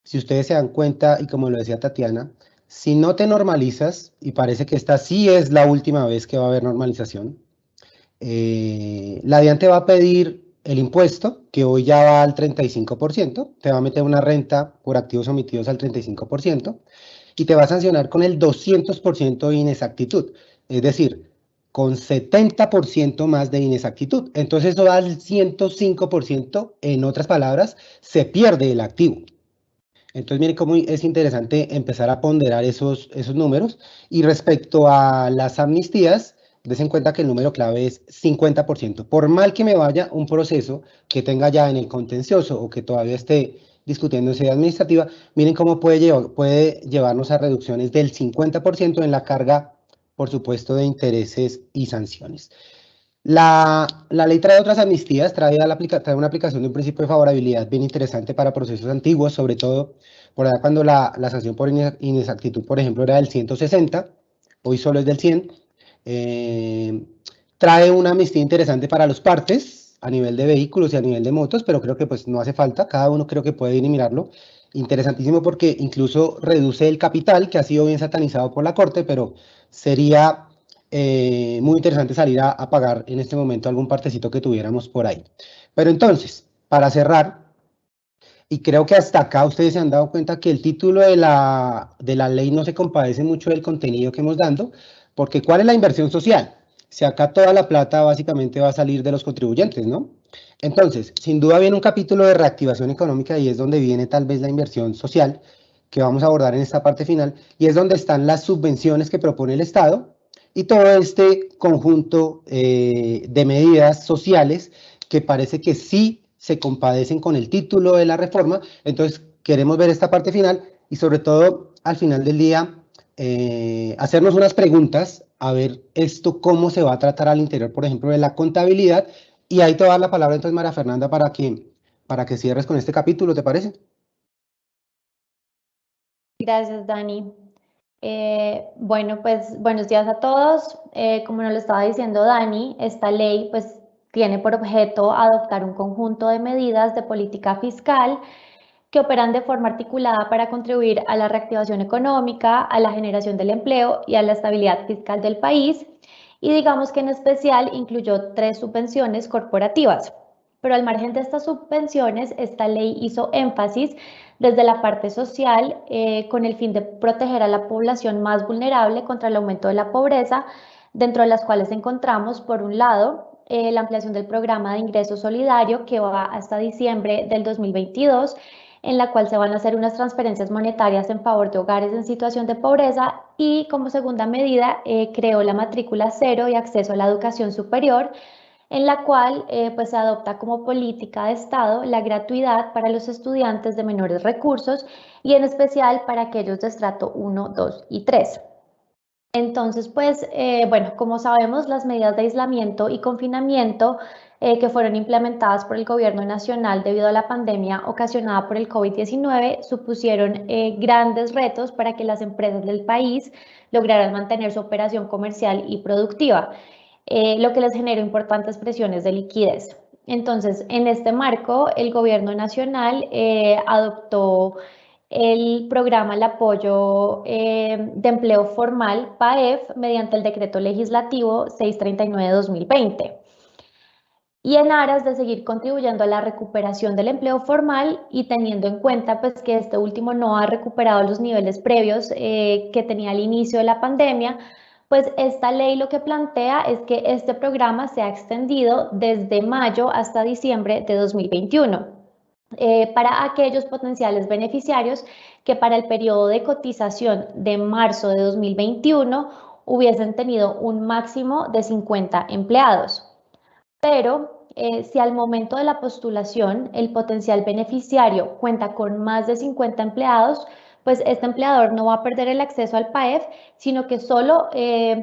Si ustedes se dan cuenta, y como lo decía Tatiana, si no te normalizas, y parece que esta sí es la última vez que va a haber normalización, la DIAN te va a pedir el impuesto, que hoy ya va al 35%, te va a meter una renta por activos omitidos al 35%, y te va a sancionar con el 200% de inexactitud, es decir, con 70% más de inexactitud. Entonces eso da el 105%, en otras palabras, se pierde el activo. Entonces, miren cómo es interesante empezar a ponderar esos números. Y respecto a las amnistías, des en cuenta que el número clave es 50%. Por mal que me vaya un proceso que tenga ya en el contencioso o que todavía esté discutiendo en sede administrativa, miren cómo puede llevarnos a reducciones del 50% en la carga, por supuesto, de intereses y sanciones. La ley trae otras amnistías, trae una aplicación de un principio de favorabilidad bien interesante para procesos antiguos, sobre todo por allá cuando la sanción por inexactitud, por ejemplo, era del 160, hoy solo es del 100. trae una amnistía interesante para los partes a nivel de vehículos y a nivel de motos, pero creo que pues no hace falta, cada uno creo que puede ir y mirarlo. Interesantísimo porque incluso reduce el capital, que ha sido bien satanizado por la Corte, pero sería muy interesante salir a pagar en este momento algún partecito que tuviéramos por ahí. Pero entonces, para cerrar, y creo que hasta acá ustedes se han dado cuenta que el título de la ley no se compadece mucho del contenido que hemos dando, porque ¿cuál es la inversión social? Si acá toda la plata básicamente va a salir de los contribuyentes, ¿no? Entonces, sin duda viene un capítulo de reactivación económica y es donde viene tal vez la inversión social que vamos a abordar en esta parte final y es donde están las subvenciones que propone el Estado y todo este conjunto de medidas sociales que parece que sí se compadecen con el título de la reforma. Entonces, queremos ver esta parte final y sobre todo al final del día hacernos unas preguntas a ver esto cómo se va a tratar al interior, por ejemplo, de la contabilidad. Y ahí te va a dar la palabra entonces, María Fernanda, para que cierres con este capítulo, ¿te parece? Gracias, Dani. Bueno, pues buenos días a todos. Como nos lo estaba diciendo Dani, esta ley pues tiene por objeto adoptar un conjunto de medidas de política fiscal que operan de forma articulada para contribuir a la reactivación económica, a la generación del empleo y a la estabilidad fiscal del país. Y digamos que en especial incluyó 3 subvenciones corporativas. Pero al margen de estas subvenciones, esta ley hizo énfasis desde la parte social con el fin de proteger a la población más vulnerable contra el aumento de la pobreza, dentro de las cuales encontramos, por un lado, la ampliación del programa de ingreso solidario que va hasta diciembre del 2022, en la cual se van a hacer unas transferencias monetarias en favor de hogares en situación de pobreza y como segunda medida creó la matrícula cero y acceso a la educación superior, en la cual pues se adopta como política de Estado la gratuidad para los estudiantes de menores recursos y en especial para aquellos de estrato 1, 2 y 3. Entonces, pues, bueno, como sabemos, las medidas de aislamiento y confinamiento que fueron implementadas por el gobierno nacional debido a la pandemia ocasionada por el COVID-19 supusieron grandes retos para que las empresas del país lograran mantener su operación comercial y productiva, lo que les generó importantes presiones de liquidez. Entonces, en este marco, el gobierno nacional adoptó el programa El Apoyo de Empleo Formal, PAEF, mediante el decreto legislativo 639/2020. Y en aras de seguir contribuyendo a la recuperación del empleo formal y teniendo en cuenta pues, que este último no ha recuperado los niveles previos que tenía al inicio de la pandemia, pues esta ley lo que plantea es que este programa se ha extendido desde mayo hasta diciembre de 2021. Para aquellos potenciales beneficiarios que para el periodo de cotización de marzo de 2021 hubiesen tenido un máximo de 50 empleados. Pero si al momento de la postulación el potencial beneficiario cuenta con más de 50 empleados, pues este empleador no va a perder el acceso al PAEF, sino que solo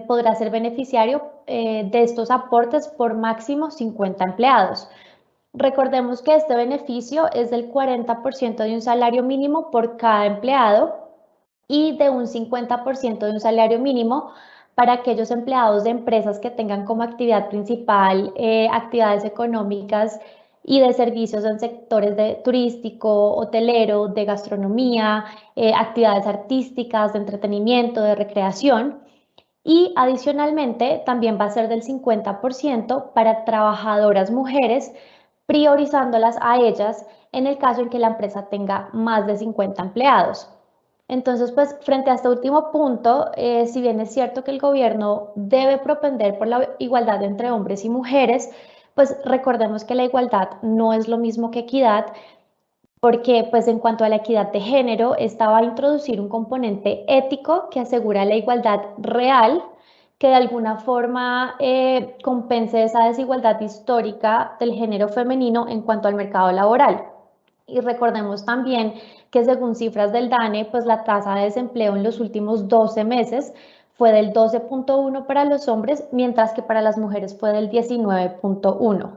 podrá ser beneficiario de estos aportes por máximo 50 empleados. Recordemos que este beneficio es del 40% de un salario mínimo por cada empleado y de un 50% de un salario mínimo para aquellos empleados de empresas que tengan como actividad principal actividades económicas y de servicios en sectores de turístico, hotelero, de gastronomía, actividades artísticas, de entretenimiento, de recreación. Y adicionalmente también va a ser del 50% para trabajadoras mujeres, priorizándolas a ellas en el caso en que la empresa tenga más de 50 empleados. Entonces, pues frente a este último punto, si bien es cierto que el gobierno debe propender por la igualdad entre hombres y mujeres, pues recordemos que la igualdad no es lo mismo que equidad, porque pues en cuanto a la equidad de género, esta va a introducir un componente ético que asegura la igualdad real, que de alguna forma compense esa desigualdad histórica del género femenino en cuanto al mercado laboral. Y recordemos también que según cifras del DANE, pues la tasa de desempleo en los últimos 12 meses fue del 12.1 para los hombres, mientras que para las mujeres fue del 19.1.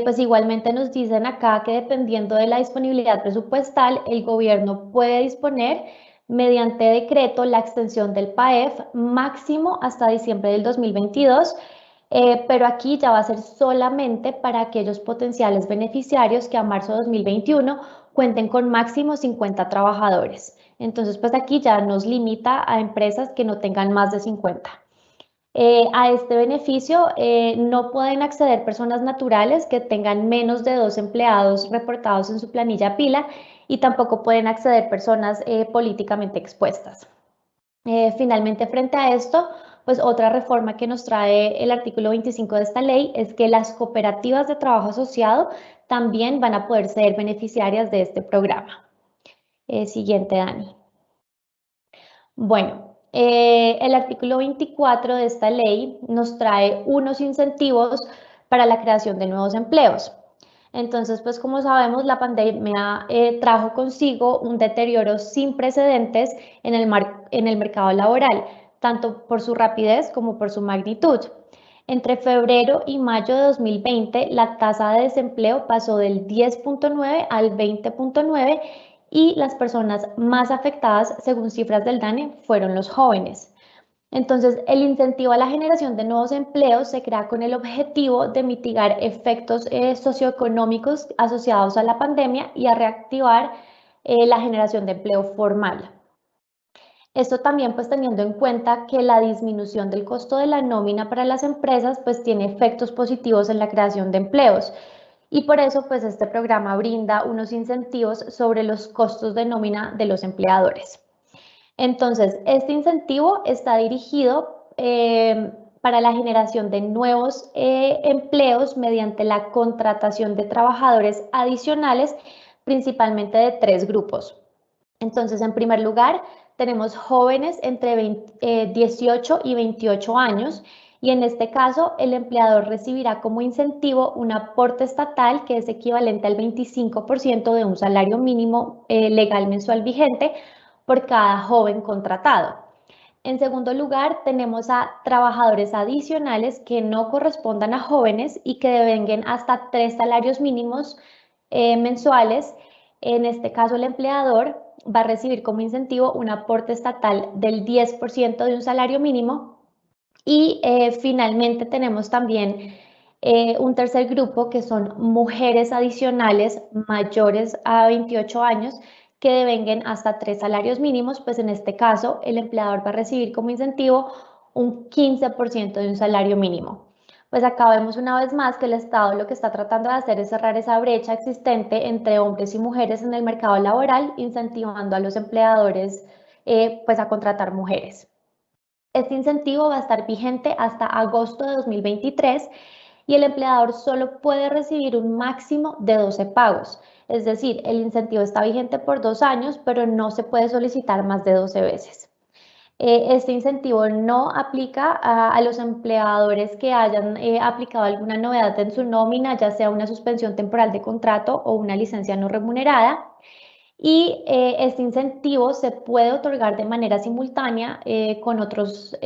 Pues igualmente nos dicen acá que dependiendo de la disponibilidad presupuestal, el gobierno puede disponer mediante decreto la extensión del PAEF máximo hasta diciembre del 2022 pero aquí ya va a ser solamente para aquellos potenciales beneficiarios que a marzo de 2021 cuenten con máximo 50 trabajadores. Entonces, pues aquí ya nos limita a empresas que no tengan más de 50. A este beneficio no pueden acceder personas naturales que tengan menos de 2 empleados reportados en su planilla PILA y tampoco pueden acceder personas políticamente expuestas. Finalmente, frente a esto, pues otra reforma que nos trae el artículo 25 de esta ley es que las cooperativas de trabajo asociado también van a poder ser beneficiarias de este programa. Siguiente, Dani. Bueno, el artículo 24 de esta ley nos trae unos incentivos para la creación de nuevos empleos. Entonces, pues como sabemos, la pandemia trajo consigo un deterioro sin precedentes en el mercado laboral, tanto por su rapidez como por su magnitud. Entre febrero y mayo de 2020, la tasa de desempleo pasó del 10.9 al 20.9 y las personas más afectadas, según cifras del DANE, fueron los jóvenes. Entonces, el incentivo a la generación de nuevos empleos se crea con el objetivo de mitigar efectos socioeconómicos asociados a la pandemia y a reactivar la generación de empleo formal. Esto también pues teniendo en cuenta que la disminución del costo de la nómina para las empresas pues tiene efectos positivos en la creación de empleos. Y por eso pues este programa brinda unos incentivos sobre los costos de nómina de los empleadores. Entonces, este incentivo está dirigido para la generación de nuevos empleos mediante la contratación de trabajadores adicionales, principalmente de 3 grupos. Entonces, en primer lugar, tenemos jóvenes entre 18 y 28 años y en este caso el empleador recibirá como incentivo un aporte estatal que es equivalente al 25% de un salario mínimo legal mensual vigente por cada joven contratado. En segundo lugar, tenemos a trabajadores adicionales que no correspondan a jóvenes y que devenguen hasta 3 salarios mínimos mensuales. En este caso, el empleador va a recibir como incentivo un aporte estatal del 10% de un salario mínimo. Y finalmente tenemos también un tercer grupo que son mujeres adicionales mayores a 28 años que devenguen hasta 3 salarios mínimos, pues en este caso el empleador va a recibir como incentivo un 15% de un salario mínimo. Pues acá vemos una vez más que el Estado lo que está tratando de hacer es cerrar esa brecha existente entre hombres y mujeres en el mercado laboral, incentivando a los empleadores pues a contratar mujeres. Este incentivo va a estar vigente hasta agosto de 2023 y el empleador solo puede recibir un máximo de 12 pagos. Es decir, el incentivo está vigente por 2 años, pero no se puede solicitar más de 12 veces. Este incentivo no aplica a los empleadores que hayan aplicado alguna novedad en su nómina, ya sea una suspensión temporal de contrato o una licencia no remunerada. Y este incentivo se puede otorgar de manera simultánea con otros,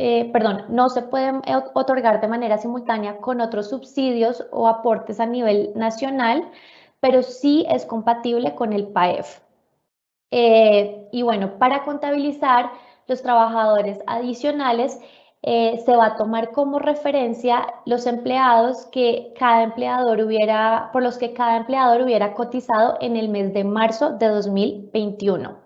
no se puede otorgar de manera simultánea con otros subsidios o aportes a nivel nacional, pero sí es compatible con el PAEF. Y bueno, para contabilizar los trabajadores adicionales, se va a tomar como referencia los empleados que cada empleador por los que cada empleador hubiera cotizado en el mes de marzo de 2021.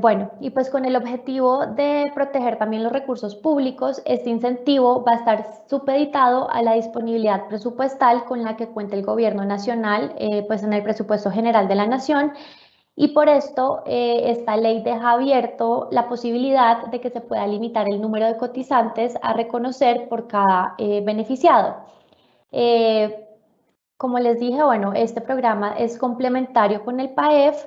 Bueno, y pues con el objetivo de proteger también los recursos públicos, este incentivo va a estar supeditado a la disponibilidad presupuestal con la que cuenta el gobierno nacional, pues en el presupuesto general de la nación. Y por esto, esta ley deja abierto la posibilidad de que se pueda limitar el número de cotizantes a reconocer por cada beneficiado. Como les dije, bueno, este programa es complementario con el PAEF,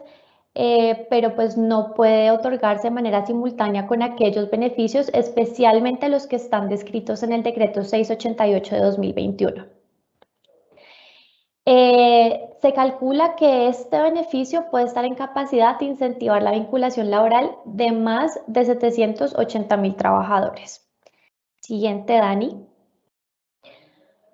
pero pues no puede otorgarse de manera simultánea con aquellos beneficios, especialmente los que están descritos en el decreto 688 de 2021. Se calcula que este beneficio puede estar en capacidad de incentivar la vinculación laboral de más de 780.000 trabajadores. Siguiente, Dani.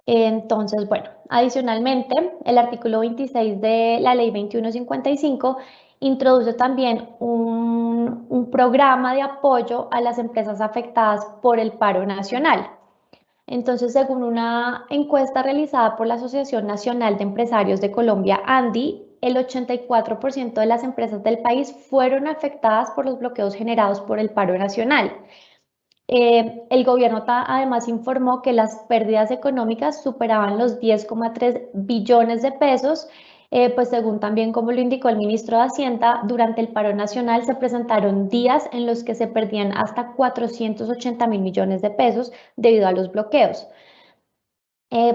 Entonces, bueno, adicionalmente, el artículo 26 de la ley 2155 introduce también un programa de apoyo a las empresas afectadas por el paro nacional. Entonces, según una encuesta realizada por la Asociación Nacional de Empresarios de Colombia, ANDI, el 84% de las empresas del país fueron afectadas por los bloqueos generados por el paro nacional. El gobierno además informó que las pérdidas económicas superaban los 10,3 billones de pesos, pues según también como lo indicó el ministro de Hacienda, durante el paro nacional se presentaron días en los que se perdían hasta 480.000 millones de pesos debido a los bloqueos.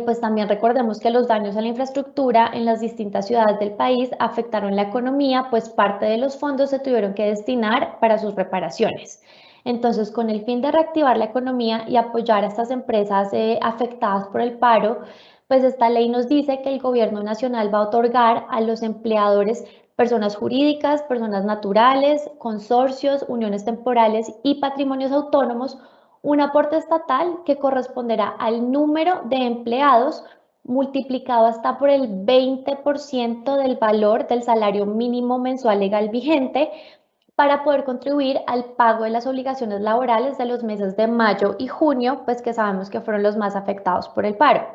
Pues también recordemos que los daños a la infraestructura en las distintas ciudades del país afectaron la economía, pues parte de los fondos se tuvieron que destinar para sus reparaciones. Entonces, con el fin de reactivar la economía y apoyar a estas empresas afectadas por el paro, pues esta ley nos dice que el gobierno nacional va a otorgar a los empleadores personas jurídicas, personas naturales, consorcios, uniones temporales y patrimonios autónomos un aporte estatal que corresponderá al número de empleados multiplicado hasta por el 20% del valor del salario mínimo mensual legal vigente para poder contribuir al pago de las obligaciones laborales de los meses de mayo y junio, pues que sabemos que fueron los más afectados por el paro.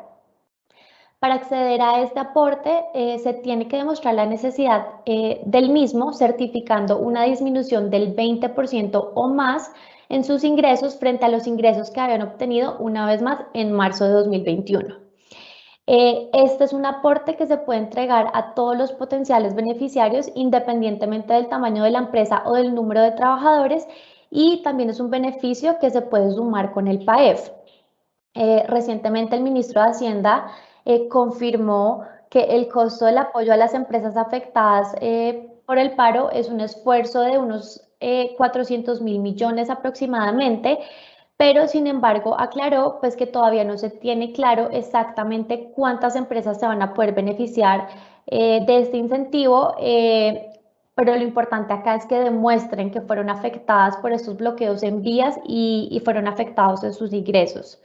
Para acceder a este aporte se tiene que demostrar la necesidad del mismo, certificando una disminución del 20% o más en sus ingresos frente a los ingresos que habían obtenido una vez más en marzo de 2021. Este es un aporte que se puede entregar a todos los potenciales beneficiarios independientemente del tamaño de la empresa o del número de trabajadores y también es un beneficio que se puede sumar con el PAEF. Recientemente el ministro de Hacienda confirmó que el costo del apoyo a las empresas afectadas por el paro es un esfuerzo de unos 400.000 millones aproximadamente, pero sin embargo aclaró pues que todavía no se tiene claro exactamente cuántas empresas se van a poder beneficiar de este incentivo, pero lo importante acá es que demuestren que fueron afectadas por estos bloqueos en vías y fueron afectados en sus ingresos.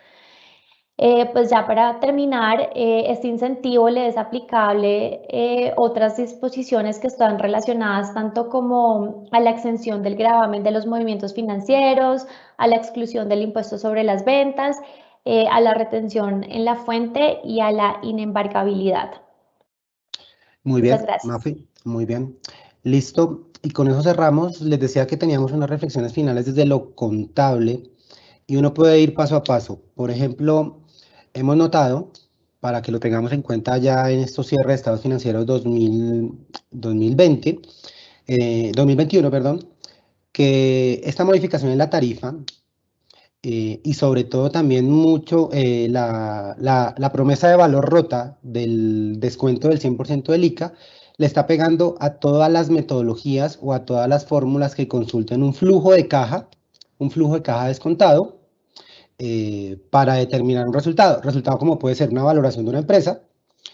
Pues ya para terminar, este incentivo le es aplicable otras disposiciones que están relacionadas tanto como a la exención del gravamen de los movimientos financieros, a la exclusión del impuesto sobre las ventas, a la retención en la fuente y a la inembargabilidad. Muy bien, Muchas gracias. Mafi, muy bien. Listo, y con eso cerramos. Les decía que teníamos unas reflexiones finales desde lo contable y uno puede ir paso a paso. Por ejemplo, hemos notado, para que lo tengamos en cuenta ya en estos cierres de estados financieros 2021, perdón, que esta modificación en la tarifa y sobre todo también mucho la promesa de valor rota del descuento del 100% del ICA le está pegando a todas las metodologías o a todas las fórmulas que consulten un flujo de caja descontado para determinar un resultado. Resultado como puede ser una valoración de una empresa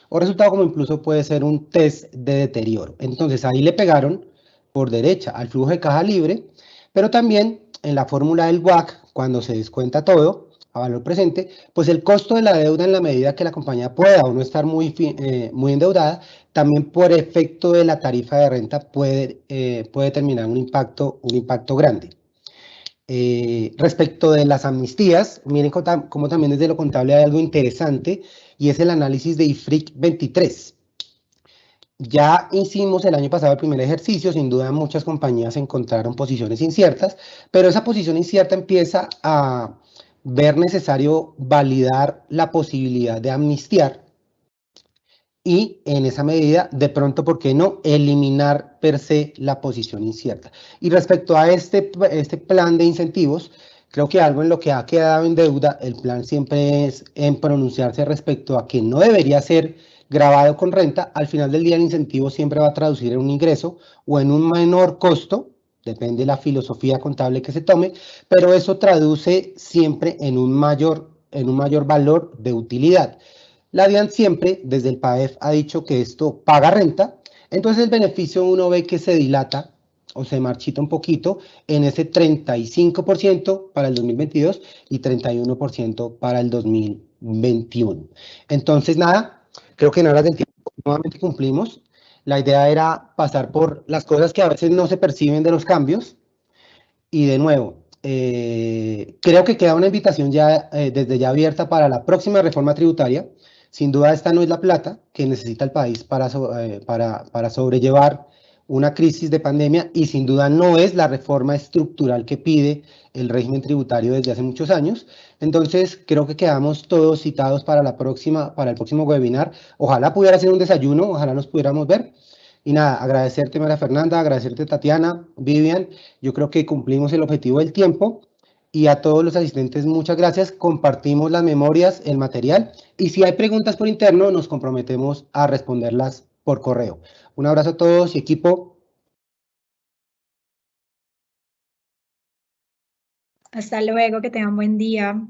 o resultado como incluso puede ser un test de deterioro. Entonces ahí le pegaron por derecha al flujo de caja libre, pero también en la fórmula del WACC, cuando se descuenta todo a valor presente, pues el costo de la deuda en la medida que la compañía pueda o no estar muy endeudada, también por efecto de la tarifa de renta puede terminar un impacto grande. Respecto de las amnistías, miren cómo también desde lo contable hay algo interesante y es el análisis de IFRIC 23. Ya hicimos el año pasado el primer ejercicio, sin duda muchas compañías encontraron posiciones inciertas, pero esa posición incierta empieza a ver necesario validar la posibilidad de amnistiar y en esa medida, de pronto, ¿por qué no eliminar per se la posición incierta? Y respecto a este plan de incentivos, creo que algo en lo que ha quedado en deuda, el plan siempre es en pronunciarse respecto a que no debería ser grabado con renta. Al final del día el incentivo siempre va a traducir en un ingreso o en un menor costo, depende de la filosofía contable que se tome, pero eso traduce siempre en un mayor valor de utilidad. La DIAN siempre, desde el PAEF, ha dicho que esto paga renta, entonces el beneficio uno ve que se dilata o se marchita un poquito en ese 35% para el 2022 y 31% para el 2021. Entonces, nada, creo que en horas del tiempo nuevamente cumplimos. La idea era pasar por las cosas que a veces no se perciben de los cambios y de nuevo, creo que queda una invitación ya desde ya abierta para la próxima reforma tributaria. Sin duda esta no es la plata que necesita el país para sobrellevar una crisis de pandemia y sin duda no es la reforma estructural que pide el régimen tributario desde hace muchos años. Entonces creo que quedamos todos citados para el próximo webinar. Ojalá pudiera ser un desayuno, ojalá nos pudiéramos ver. Y nada, agradecerte María Fernanda, agradecerte Tatiana, Vivian, yo creo que cumplimos el objetivo del tiempo y a todos los asistentes muchas gracias, compartimos las memorias, el material y si hay preguntas por interno nos comprometemos a responderlas por correo. Un abrazo a todos y equipo. Hasta luego, que tengan buen día.